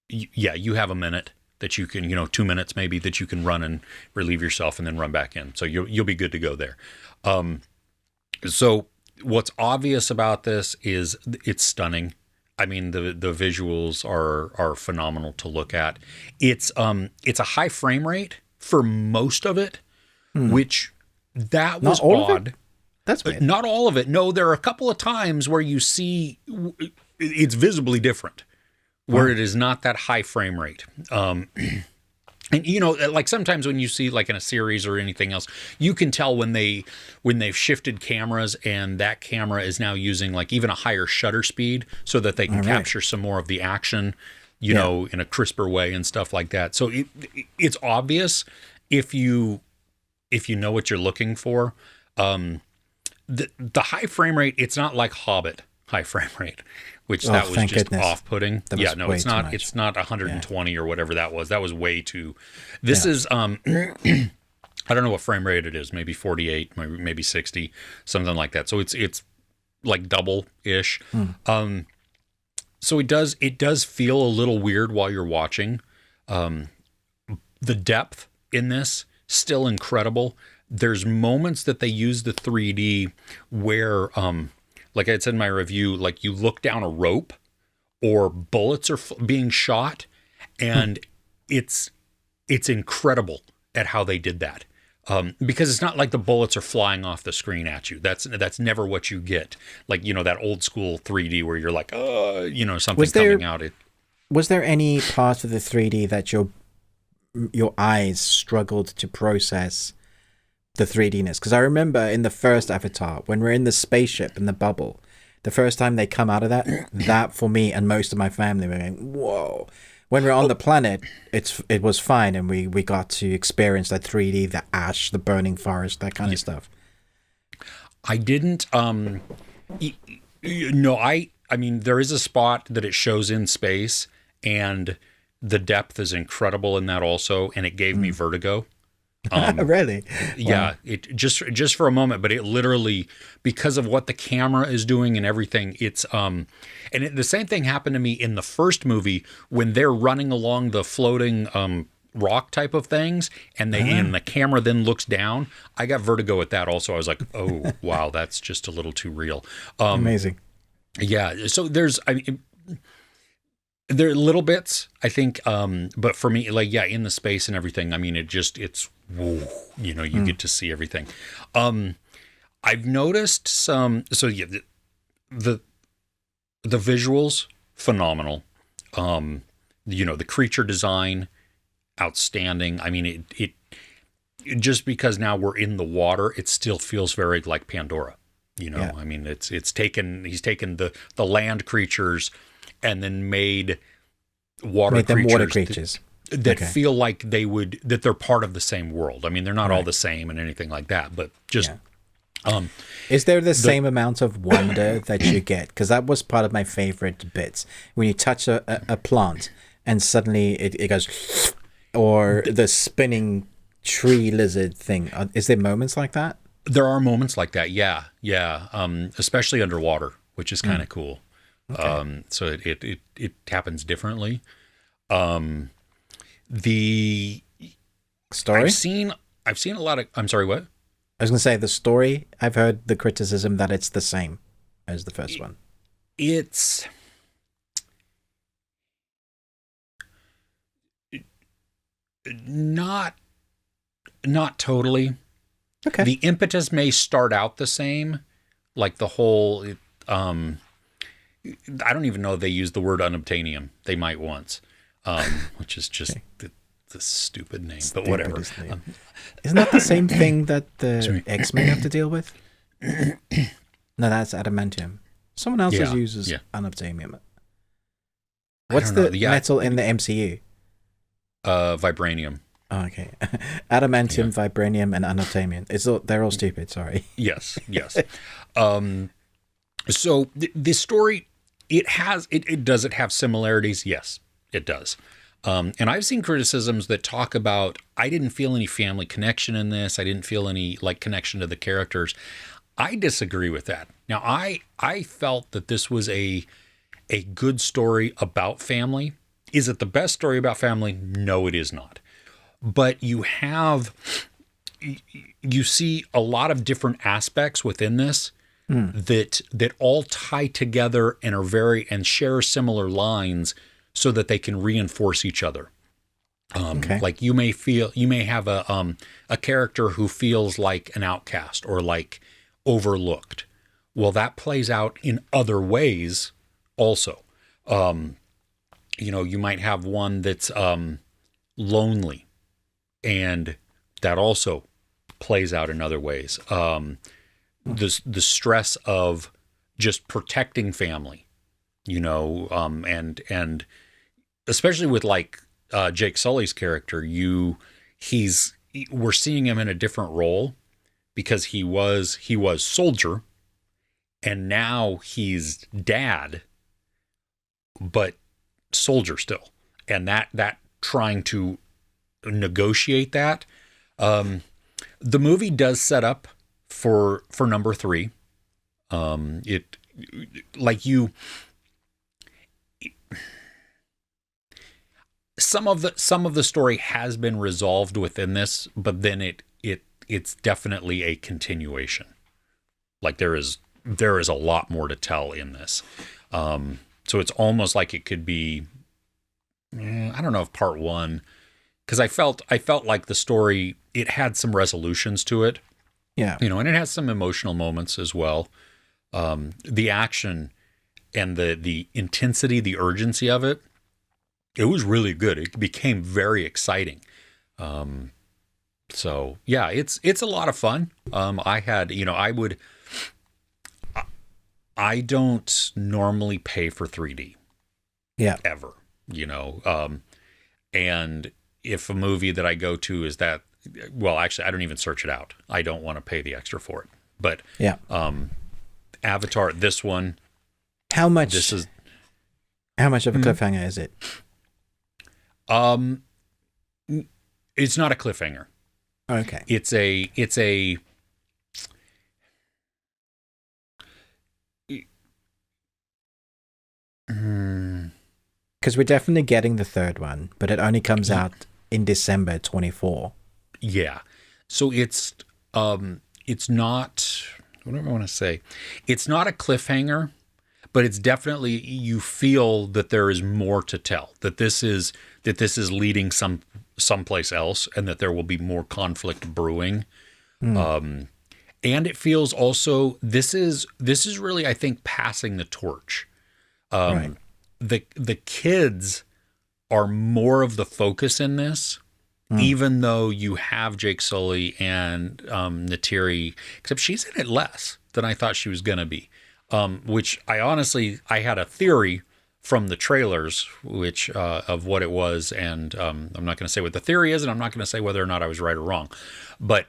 Speaker 2: You have a minute that you can, 2 minutes maybe, that you can run and relieve yourself and then run back in. So you'll be good to go there. So what's obvious about this is it's stunning. I mean, the visuals are phenomenal to look at. It's a high frame rate for most of it, which that was odd.
Speaker 1: That's weird.
Speaker 2: Not all of it. No, there are a couple of times where you see it's visibly different, where it is not that high frame rate. And like sometimes when you see like in a series or anything else, you can tell when they've shifted cameras and that camera is now using like even a higher shutter speed so that they can capture some more of the action, in a crisper way and stuff like that. So it's obvious if you know what you're looking for. The high frame rate, it's not like Hobbit high frame rate, which that was just goodness. Off-putting. Yeah, no, it's not. It's not 120 or whatever that was. That was way too. This is I don't know what frame rate it is. Maybe 48, maybe 60, something like that. So it's like double-ish. So it does feel a little weird while you're watching. The depth in this still incredible. There's moments that they use the 3D where, like I said in my review, like you look down a rope or bullets are being shot, and it's incredible at how they did that. Because it's not like the bullets are flying off the screen at you. That's never what you get. Like, that old school 3D where you're like, something coming out.
Speaker 1: Was there any part of the 3D that your eyes struggled to process the 3Dness? Because I remember in the first Avatar, when we're in the spaceship in the bubble, the first time they come out of that for me and most of my family were going, whoa. When we're on the planet, it was fine, and we got to experience that 3D, the ash, the burning forest, that kind of stuff.
Speaker 2: I didn't. I mean, there is a spot that it shows in space, and the depth is incredible in that also, and it gave me vertigo.
Speaker 1: Really?
Speaker 2: Yeah, it just for a moment, but it literally, because of what the camera is doing and everything, it's the same thing happened to me in the first movie when they're running along the floating rock type of things, and and the camera then looks down. I got vertigo at that also. I was like, oh wow, that's just a little too real.
Speaker 1: Amazing.
Speaker 2: Yeah. So there are little bits, I think, but for me, like, in the space and everything, I mean, it's, whoa, you get to see everything. I've noticed some, the visuals, phenomenal. The creature design outstanding. I mean, it just because now we're in the water, it still feels very like Pandora.
Speaker 1: Yeah.
Speaker 2: I mean, he's taken the land creatures and then made water creatures that feel like that they're part of the same world. I mean, they're not all the same and anything like that, but just
Speaker 1: is there the same amount of wonder that you get? Because that was part of my favorite bits when you touch a plant and suddenly it goes, or the spinning tree lizard thing. Is there moments like that?
Speaker 2: There are moments like that, yeah. Especially underwater, which is kind of cool. Okay. So it happens differently. The
Speaker 1: story
Speaker 2: I've seen a lot of. I'm sorry, what?
Speaker 1: I was gonna say the story. I've heard the criticism that it's the same as the first one.
Speaker 2: It's not totally.
Speaker 1: Okay.
Speaker 2: The impetus may start out the same, like the whole. I don't even know if they use the word unobtainium. They might once, which is just the stupid name, but whatever.
Speaker 1: Isn't that the same thing that the X-Men have to deal with? No, that's adamantium. Someone else uses unobtainium. What's the metal in the MCU?
Speaker 2: Vibranium.
Speaker 1: Oh, okay. Adamantium, vibranium, and unobtainium. They're all stupid, sorry.
Speaker 2: Yes. So the story, does it have similarities? Yes, it does. And I've seen criticisms that talk about, I didn't feel any family connection in this. I didn't feel any connection to the characters. I disagree with that. Now, I felt that this was a good story about family. Is it the best story about family? No, it is not. But you see a lot of different aspects within this that all tie together and and share similar lines so that they can reinforce each other. Like you may have a character who feels like an outcast or like overlooked. Well, that plays out in other ways also. You might have one that's lonely, and that also plays out in other ways. The stress of just protecting family, and especially with Jake Sully's character, we're seeing him in a different role because he was soldier, and now he's dad, but soldier still, and that trying to negotiate that. The movie does set up for number 3. Some of the story has been resolved within this, but then it's definitely a continuation. Like there is a lot more to tell in this. So it's almost like it could be, I don't know if part 1, because I felt like the story, it had some resolutions to it.
Speaker 1: Yeah.
Speaker 2: And it has some emotional moments as well. The action and the intensity, the urgency of it, it was really good. It became very exciting. So yeah, it's a lot of fun. I don't normally pay for 3D.
Speaker 1: Yeah.
Speaker 2: Ever, and if a movie that I go to is that, well, actually, I don't even search it out. I don't want to pay the extra for it. But
Speaker 1: yeah,
Speaker 2: Avatar, this one.
Speaker 1: How much of a cliffhanger is it?
Speaker 2: It's not a cliffhanger.
Speaker 1: Okay.
Speaker 2: It's a
Speaker 1: because we're definitely getting the third one, but it only comes out in December 24.
Speaker 2: Yeah. So it's not, what do I want to say? It's not a cliffhanger, but it's definitely, you feel that there is more to tell, that this is leading someplace else, and that there will be more conflict brewing. And it feels also, this is really, I think, passing the torch.
Speaker 1: Right.
Speaker 2: The kids are more of the focus in this even though you have Jake Sully and Natiri, except she's in it less than I thought she was going to be, which I had a theory from the trailers, which of what it was, and I'm not going to say what the theory is, and I'm not going to say whether or not I was right or wrong, but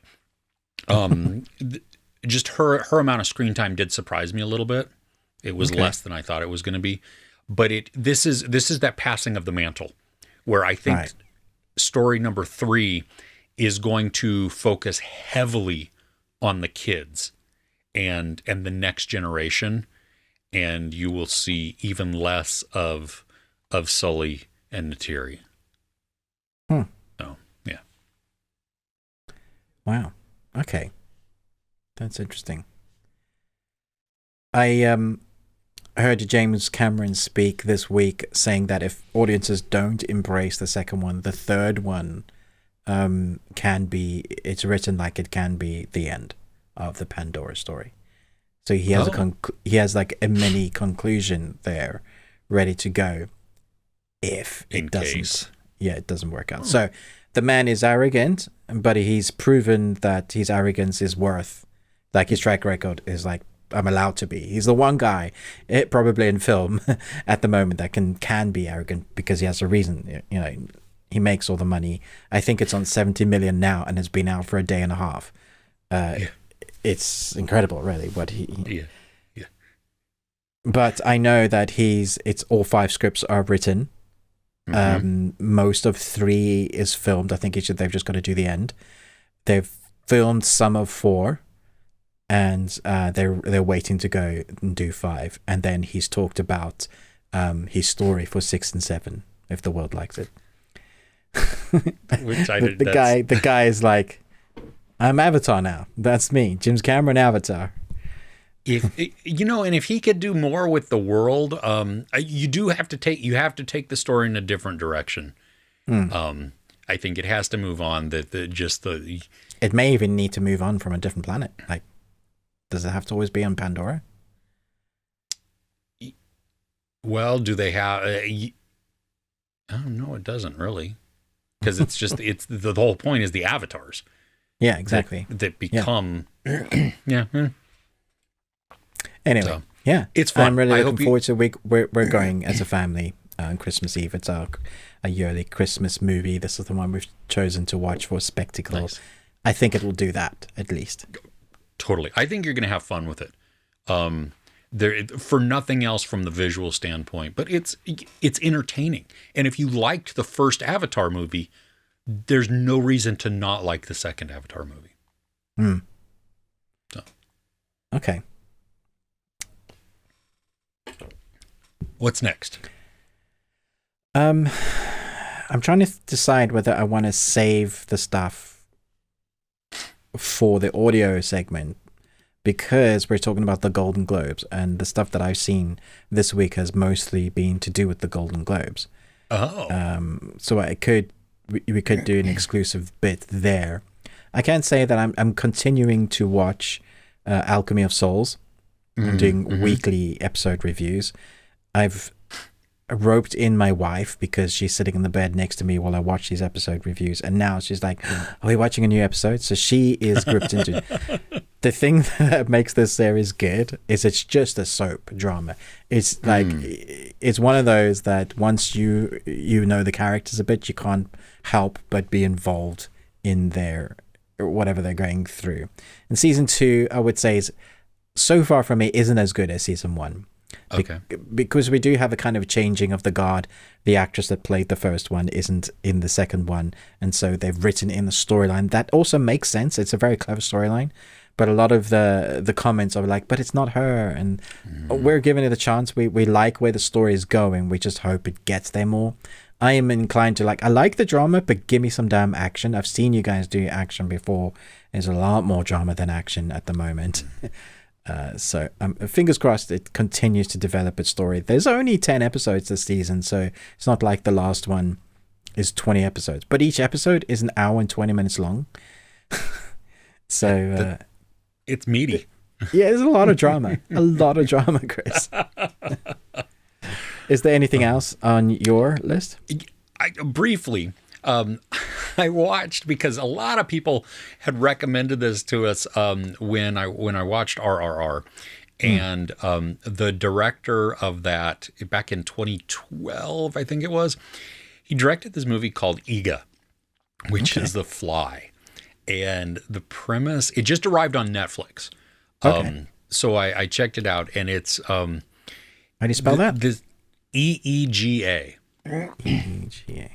Speaker 2: just her amount of screen time did surprise me a little bit. It was less than I thought it was going to be, but this is that passing of the mantle, where I think story number 3 is going to focus heavily on the kids and the next generation, and you will see even less of Sully and Natiri. So, yeah.
Speaker 1: Wow. Okay. That's interesting. I heard James Cameron speak this week saying that if audiences don't embrace the second one, the third one it's written like it can be the end of the Pandora story. So he has he has like a mini conclusion there ready to go if it doesn't work out. So the man is arrogant, but he's proven that his arrogance is worth, like his track record is like, I'm allowed to be. He's the one guy, probably in film at the moment, that can be arrogant because he has a reason. You know, he makes all the money. I think it's on 70 million now, and it's been out for a day and a half. It's incredible, really. What he. Yeah. But I know that it's all 5 scripts are written. Most of 3 is filmed. I think they've just got to do the end. They've filmed some of 4. And they're waiting to go and do 5, and then he's talked about his story for 6 and 7 if the world likes it.
Speaker 2: Which
Speaker 1: the guy is like, I'm Avatar now. That's me, James Cameron Avatar.
Speaker 2: If and if he could do more with the world, you have to take the story in a different direction. I think it has to move on.
Speaker 1: It may even need to move on from a different planet, like. Does it have to always be on Pandora?
Speaker 2: Well, do they have? I don't know. It doesn't really, because it's just the whole point is the avatars.
Speaker 1: Yeah, exactly.
Speaker 2: That become. Yeah.
Speaker 1: Anyway, it's fun. I'm really looking forward to. We're going as a family on Christmas Eve. It's a yearly Christmas movie. This is the one we've chosen to watch for spectacle. Nice. I think it will do that at least.
Speaker 2: Totally. I think you're going to have fun with it. For nothing else from the visual standpoint, but it's entertaining. And if you liked the first Avatar movie, there's no reason to not like the second Avatar movie. So.
Speaker 1: Okay.
Speaker 2: What's next?
Speaker 1: I'm trying to decide whether I want to save the stuff for the audio segment, because we're talking about the Golden Globes, and the stuff that I've seen this week has mostly been to do with the Golden Globes. So we could do an exclusive bit there. I can say that I'm continuing to watch Alchemy of Souls. I'm doing weekly episode reviews. I've roped in my wife because she's sitting in the bed next to me while I watch these episode reviews, and now she's like, are we watching a new episode? So she is gripped into the thing that makes this series good is it's just a soap drama. It's like it's one of those that once you know the characters a bit, you can't help but be involved in their whatever they're going through. And season 2, I would say, is so far for me isn't as good as season 1.
Speaker 2: Okay.
Speaker 1: Because we do have a kind of changing of the guard. The actress that played the first one isn't in the second one, and so they've written in the storyline. That also makes sense. It's a very clever storyline, but a lot of the comments are like, but it's not her, and we're giving it a chance. We like where the story is going. We just hope it gets there more. I am inclined to I like the drama, but give me some damn action. I've seen you guys do action before. There's a lot more drama than action at the moment. So fingers crossed it continues to develop its story. There's only 10 episodes this season, so it's not like the last one is 20 episodes, but each episode is an hour and 20 minutes long. So
Speaker 2: it's meaty.
Speaker 1: Yeah, there's a lot of drama. Chris. Is there anything else on your list?
Speaker 2: Briefly, I watched because a lot of people had recommended this to us when I watched RRR. And the director of that, back in 2012, I think it was, he directed this movie called Eega, which is The Fly. And the premise, it just arrived on Netflix.
Speaker 1: Okay.
Speaker 2: So I checked it out, and it's...
Speaker 1: How do you spell that?
Speaker 2: This Eega.
Speaker 1: Eega.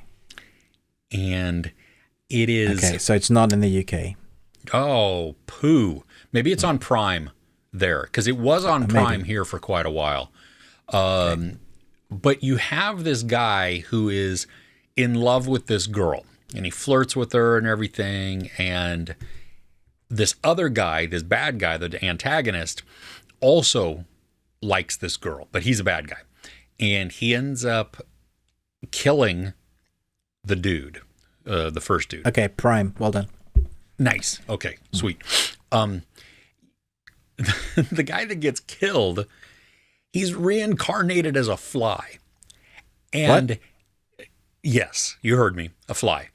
Speaker 2: And it is...
Speaker 1: Okay, so it's not in the UK.
Speaker 2: Oh, poo. Maybe it's on Prime there, because it was on Prime here for quite a while. But you have this guy who is in love with this girl, and he flirts with her and everything, and this other guy, this bad guy, the antagonist, also likes this girl, but he's a bad guy. And he ends up killing the dude, the first dude.
Speaker 1: Okay, Prime. Well done.
Speaker 2: Nice. Okay, sweet. The guy that gets killed, he's reincarnated as a fly. And
Speaker 1: what?
Speaker 2: Yes, you heard me, a fly.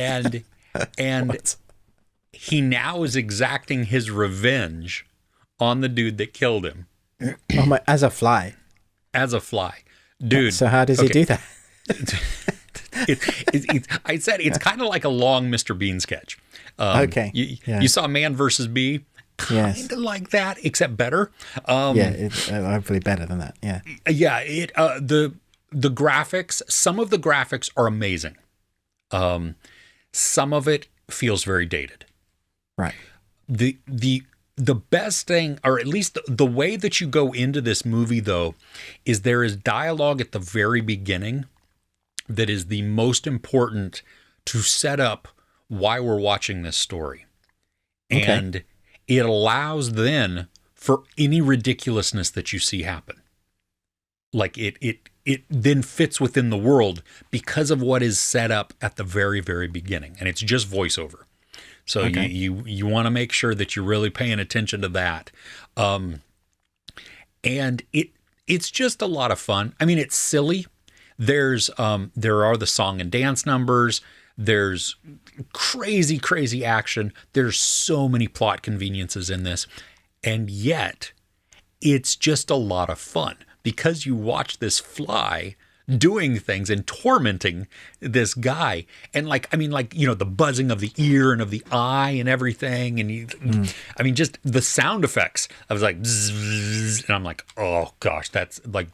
Speaker 2: And he now is exacting his revenge on the dude that killed him.
Speaker 1: Oh my, as a fly.
Speaker 2: As a fly. Dude.
Speaker 1: So how does he do that?
Speaker 2: I said it's kind of like a long Mr. Bean sketch.
Speaker 1: Okay.
Speaker 2: You saw Man versus Bee? Kind of like that, except better.
Speaker 1: It's hopefully better than that. Yeah.
Speaker 2: Yeah. The graphics, some of the graphics are amazing. Some of it feels very dated.
Speaker 1: Right.
Speaker 2: The best thing, or at least the way that you go into this movie, though, is there is dialogue at the very beginning that is the most important to set up why we're watching this story. Okay. And it allows then for any ridiculousness that you see happen. Like it then fits within the world because of what is set up at the very, very beginning. And it's just voiceover. So you want to make sure that you're really paying attention to that. And it's just a lot of fun. I mean, it's silly. There are the song and dance numbers. There's crazy, crazy action. There's so many plot conveniences in this. And yet, it's just a lot of fun because you watch this fly doing things and tormenting this guy. And the buzzing of the ear and of the eye and everything. And just the sound effects. I was like, bzzz, and I'm like, oh gosh, that's like,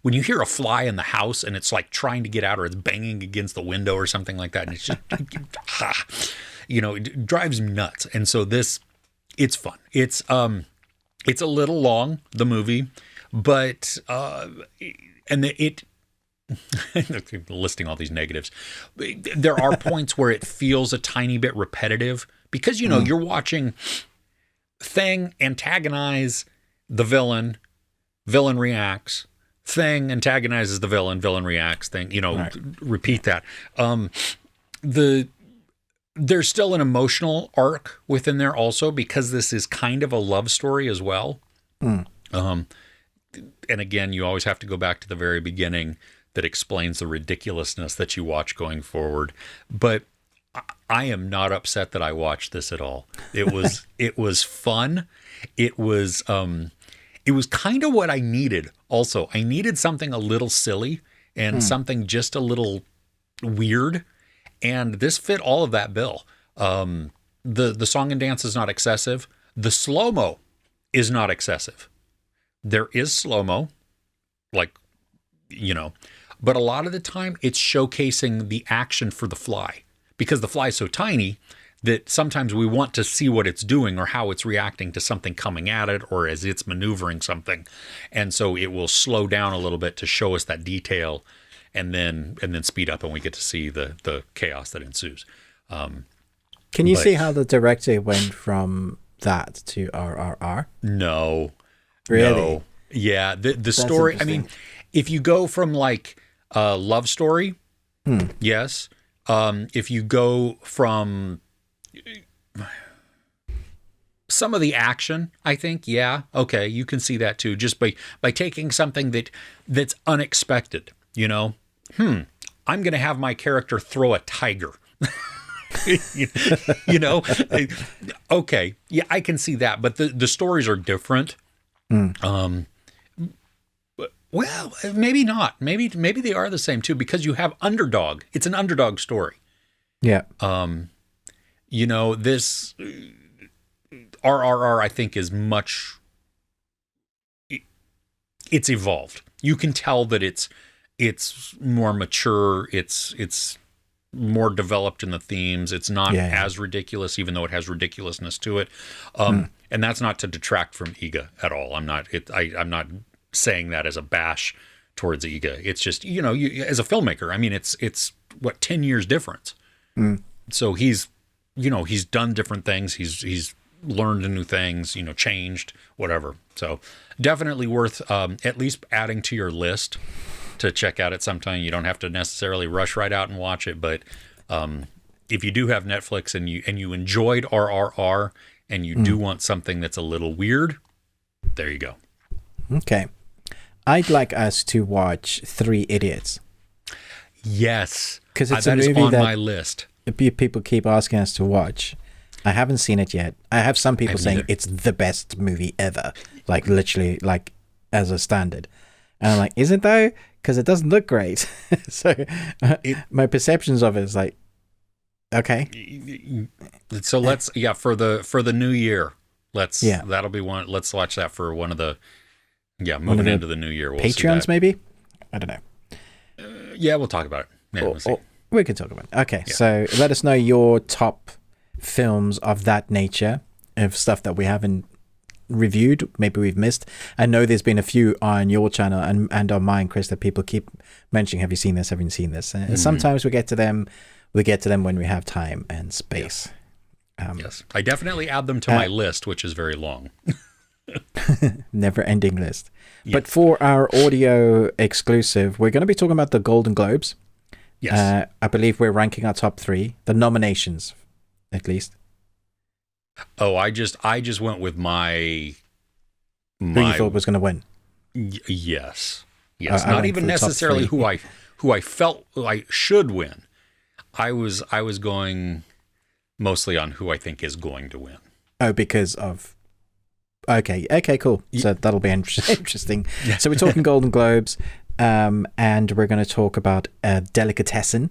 Speaker 2: when you hear a fly in the house and it's like trying to get out or it's banging against the window or something like that, and it's just, it drives me nuts. And so it's fun. It's a little long, the movie, but, listing all these negatives, there are points where it feels a tiny bit repetitive because, you're watching Thing antagonize the villain reacts, Thing antagonizes the villain reacts, Thing, right. Repeat that. There's still an emotional arc within there also because this is kind of a love story as well. And again, you always have to go back to the very beginning that explains the ridiculousness that you watch going forward. But I am not upset that I watched this at all. It was fun. It was kind of what I needed. Also, I needed something a little silly and something just a little weird. And this fit all of that bill. The song and dance is not excessive. The slow-mo is not excessive. There is slow-mo, but a lot of the time it's showcasing the action for the fly because the fly is so tiny that sometimes we want to see what it's doing or how it's reacting to something coming at it or as it's maneuvering something. And so it will slow down a little bit to show us that detail and then speed up and we get to see the chaos that ensues.
Speaker 1: Can you see how the director went from that to RRR?
Speaker 2: No.
Speaker 1: Really?
Speaker 2: No. Yeah. The story, I mean, if you go from love story, yes. If you go from some of the action, I think, yeah, okay, you can see that too. Just by taking something that's unexpected, I'm going to have my character throw a tiger. you know, okay, yeah, I can see that, but the stories are different. Well, maybe not. Maybe they are the same too, because you have underdog. It's an underdog story.
Speaker 1: Yeah.
Speaker 2: You know, this RRR, I think, is much. It's evolved. You can tell that it's more mature. It's more developed in the themes. It's not as ridiculous, even though it has ridiculousness to it. And that's not to detract from Eega at all. I'm not saying that as a bash towards Eega. It's just, you know, as a filmmaker, I mean, it's what, 10 years difference. So he's done different things. He's learned new things, you know, changed, whatever. So definitely worth at least adding to your list to check out at some time. You don't have to necessarily rush right out and watch it, but if you do have Netflix and you enjoyed RRR and you do want something that's a little weird, there you go.
Speaker 1: Okay. I'd like us to watch 3 Idiots.
Speaker 2: Yes.
Speaker 1: Because it's
Speaker 2: that
Speaker 1: a movie
Speaker 2: is on
Speaker 1: that
Speaker 2: my list.
Speaker 1: People keep asking us to watch. I haven't seen it yet. I have some people saying it's the best movie ever. Like, literally, like, as a standard. And I'm like, is it though? Because it doesn't look great. So my perceptions of it is like, okay.
Speaker 2: So let's, for the new year, that'll be one. Let's watch that for one of the, moving into the new year. We'll
Speaker 1: Patreons, maybe? I don't know.
Speaker 2: Yeah, we'll talk about it. Yeah, we'll see.
Speaker 1: We can talk about it. Okay, so let us know your top films of that nature, of stuff that we haven't reviewed, maybe we've missed. I know there's been a few on your channel and on mine, Chris, that people keep mentioning, have you seen this, haven't you seen this? Sometimes we get to them when we have time and space.
Speaker 2: Yes, I definitely add them to my list, which is very long.
Speaker 1: Never ending list. But for our audio exclusive, we're going to be talking about the Golden Globes.
Speaker 2: Yes.
Speaker 1: I believe we're ranking our top 3, the nominations at least.
Speaker 2: Oh, I just went with my
Speaker 1: who you thought was going to win.
Speaker 2: Yes. Not even necessarily who I felt I should win. I was going mostly on who I think is going to win.
Speaker 1: Oh, because of okay, cool. So that'll be interesting.
Speaker 2: Yeah.
Speaker 1: So we're talking Golden Globes, and we're going to talk about Delicatessen,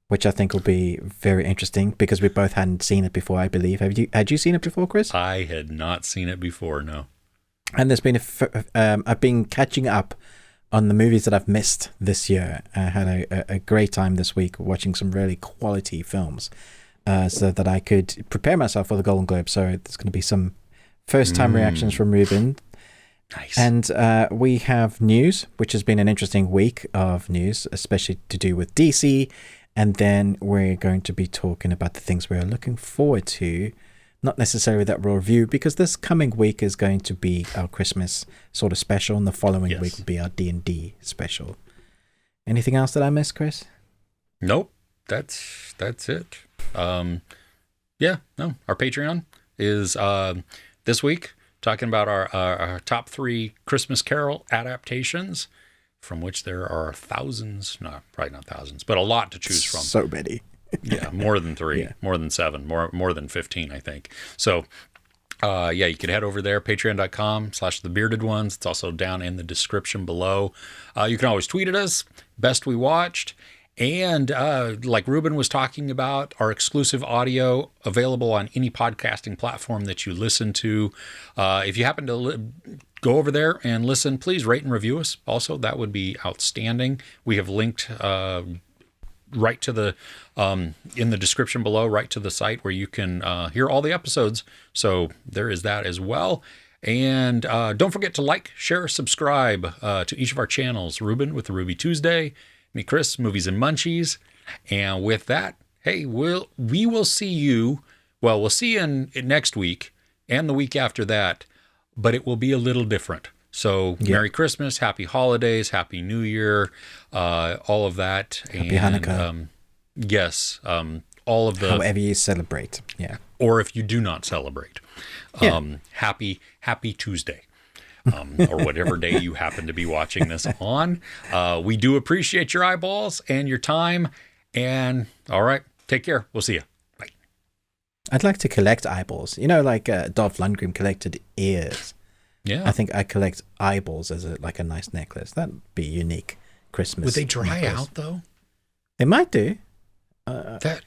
Speaker 1: which I think will be very interesting because we both hadn't seen it before, I believe. Had you seen it before, Chris?
Speaker 2: I had not seen it before, no.
Speaker 1: And there's been I've been catching up on the movies that I've missed this year. I had a great time this week watching some really quality films, so that I could prepare myself for the Golden Globe. So there's going to be some first-time reactions from Ruben.
Speaker 2: Nice.
Speaker 1: And we have news, which has been an interesting week of news, especially to do with DC. And then we're going to be talking about the things we're looking forward to, not necessarily that we'll review, because this coming week is going to be our Christmas sort of special, and the following week will be our D&D special. Anything else that I missed, Chris?
Speaker 2: Nope. That's it. Our Patreon is this week talking about our top 3 Christmas Carol adaptations, from which there are thousands, no, probably not thousands, but a lot to choose from.
Speaker 1: So many.
Speaker 2: Yeah, more than 3, more than 7, more than 15, I think. So, you can head over there, patreon.com/thebeardedones. It's also down in the description below. You can always tweet at us, best we watched. And like Ruben was talking about, our exclusive audio available on any podcasting platform that you listen to. If you happen to go over there and listen, please rate and review us. Also, that would be outstanding. We have linked right to the in the description below, right to the site where you can hear all the episodes. So there is that as well. And don't forget to like, share, subscribe to each of our channels. Ruben with the Ruby Tuesday, me, Chris, Movies and Munchies. And with that, hey, we will see you. Well, we'll see you in next week and the week after that, but it will be a little different. So Merry Christmas, Happy Holidays, Happy New Year, all of that.
Speaker 1: Happy Hanukkah.
Speaker 2: Yes, all of the...
Speaker 1: However you celebrate,
Speaker 2: Or if you do not celebrate. Happy Tuesday. or whatever day you happen to be watching this on. We do appreciate your eyeballs and your time. And all right, take care. We'll see you. Bye.
Speaker 1: I'd like to collect eyeballs. You know, like Dolph Lundgren collected ears.
Speaker 2: Yeah.
Speaker 1: I think I collect eyeballs as a nice necklace. That'd be unique Christmas.
Speaker 2: Would they dry
Speaker 1: necklace.
Speaker 2: out though?
Speaker 1: They might do.
Speaker 2: That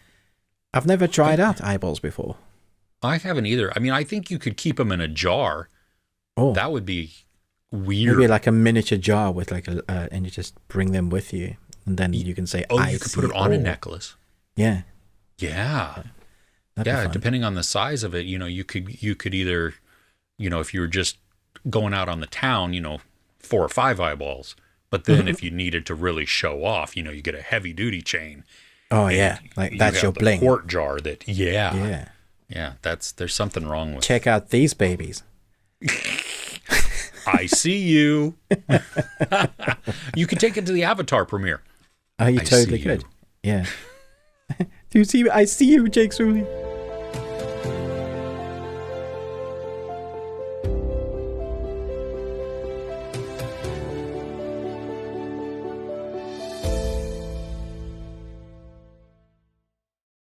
Speaker 1: I've never tried out eyeballs before.
Speaker 2: I haven't either. I mean, I think you could keep them in a jar.
Speaker 1: Oh,
Speaker 2: That would be weird.
Speaker 1: maybe like a miniature jar with like and you just bring them with you, and then you can say,
Speaker 2: you could put it on a necklace.
Speaker 1: Yeah.
Speaker 2: Yeah.
Speaker 1: That'd be fun.
Speaker 2: Depending on the size of it, you could either, if you were just going out on the town, 4 or 5 eyeballs. But then if you needed to really show off, you get a heavy duty chain.
Speaker 1: Oh yeah, like that's your bling.
Speaker 2: Quart jar that,
Speaker 1: Yeah.
Speaker 2: There's something wrong with.
Speaker 1: Check out these babies.
Speaker 2: I see you. You could take it to the Avatar premiere.
Speaker 1: Oh, you totally
Speaker 2: see
Speaker 1: could. Yeah. Do you see? I see you, Jake Sully.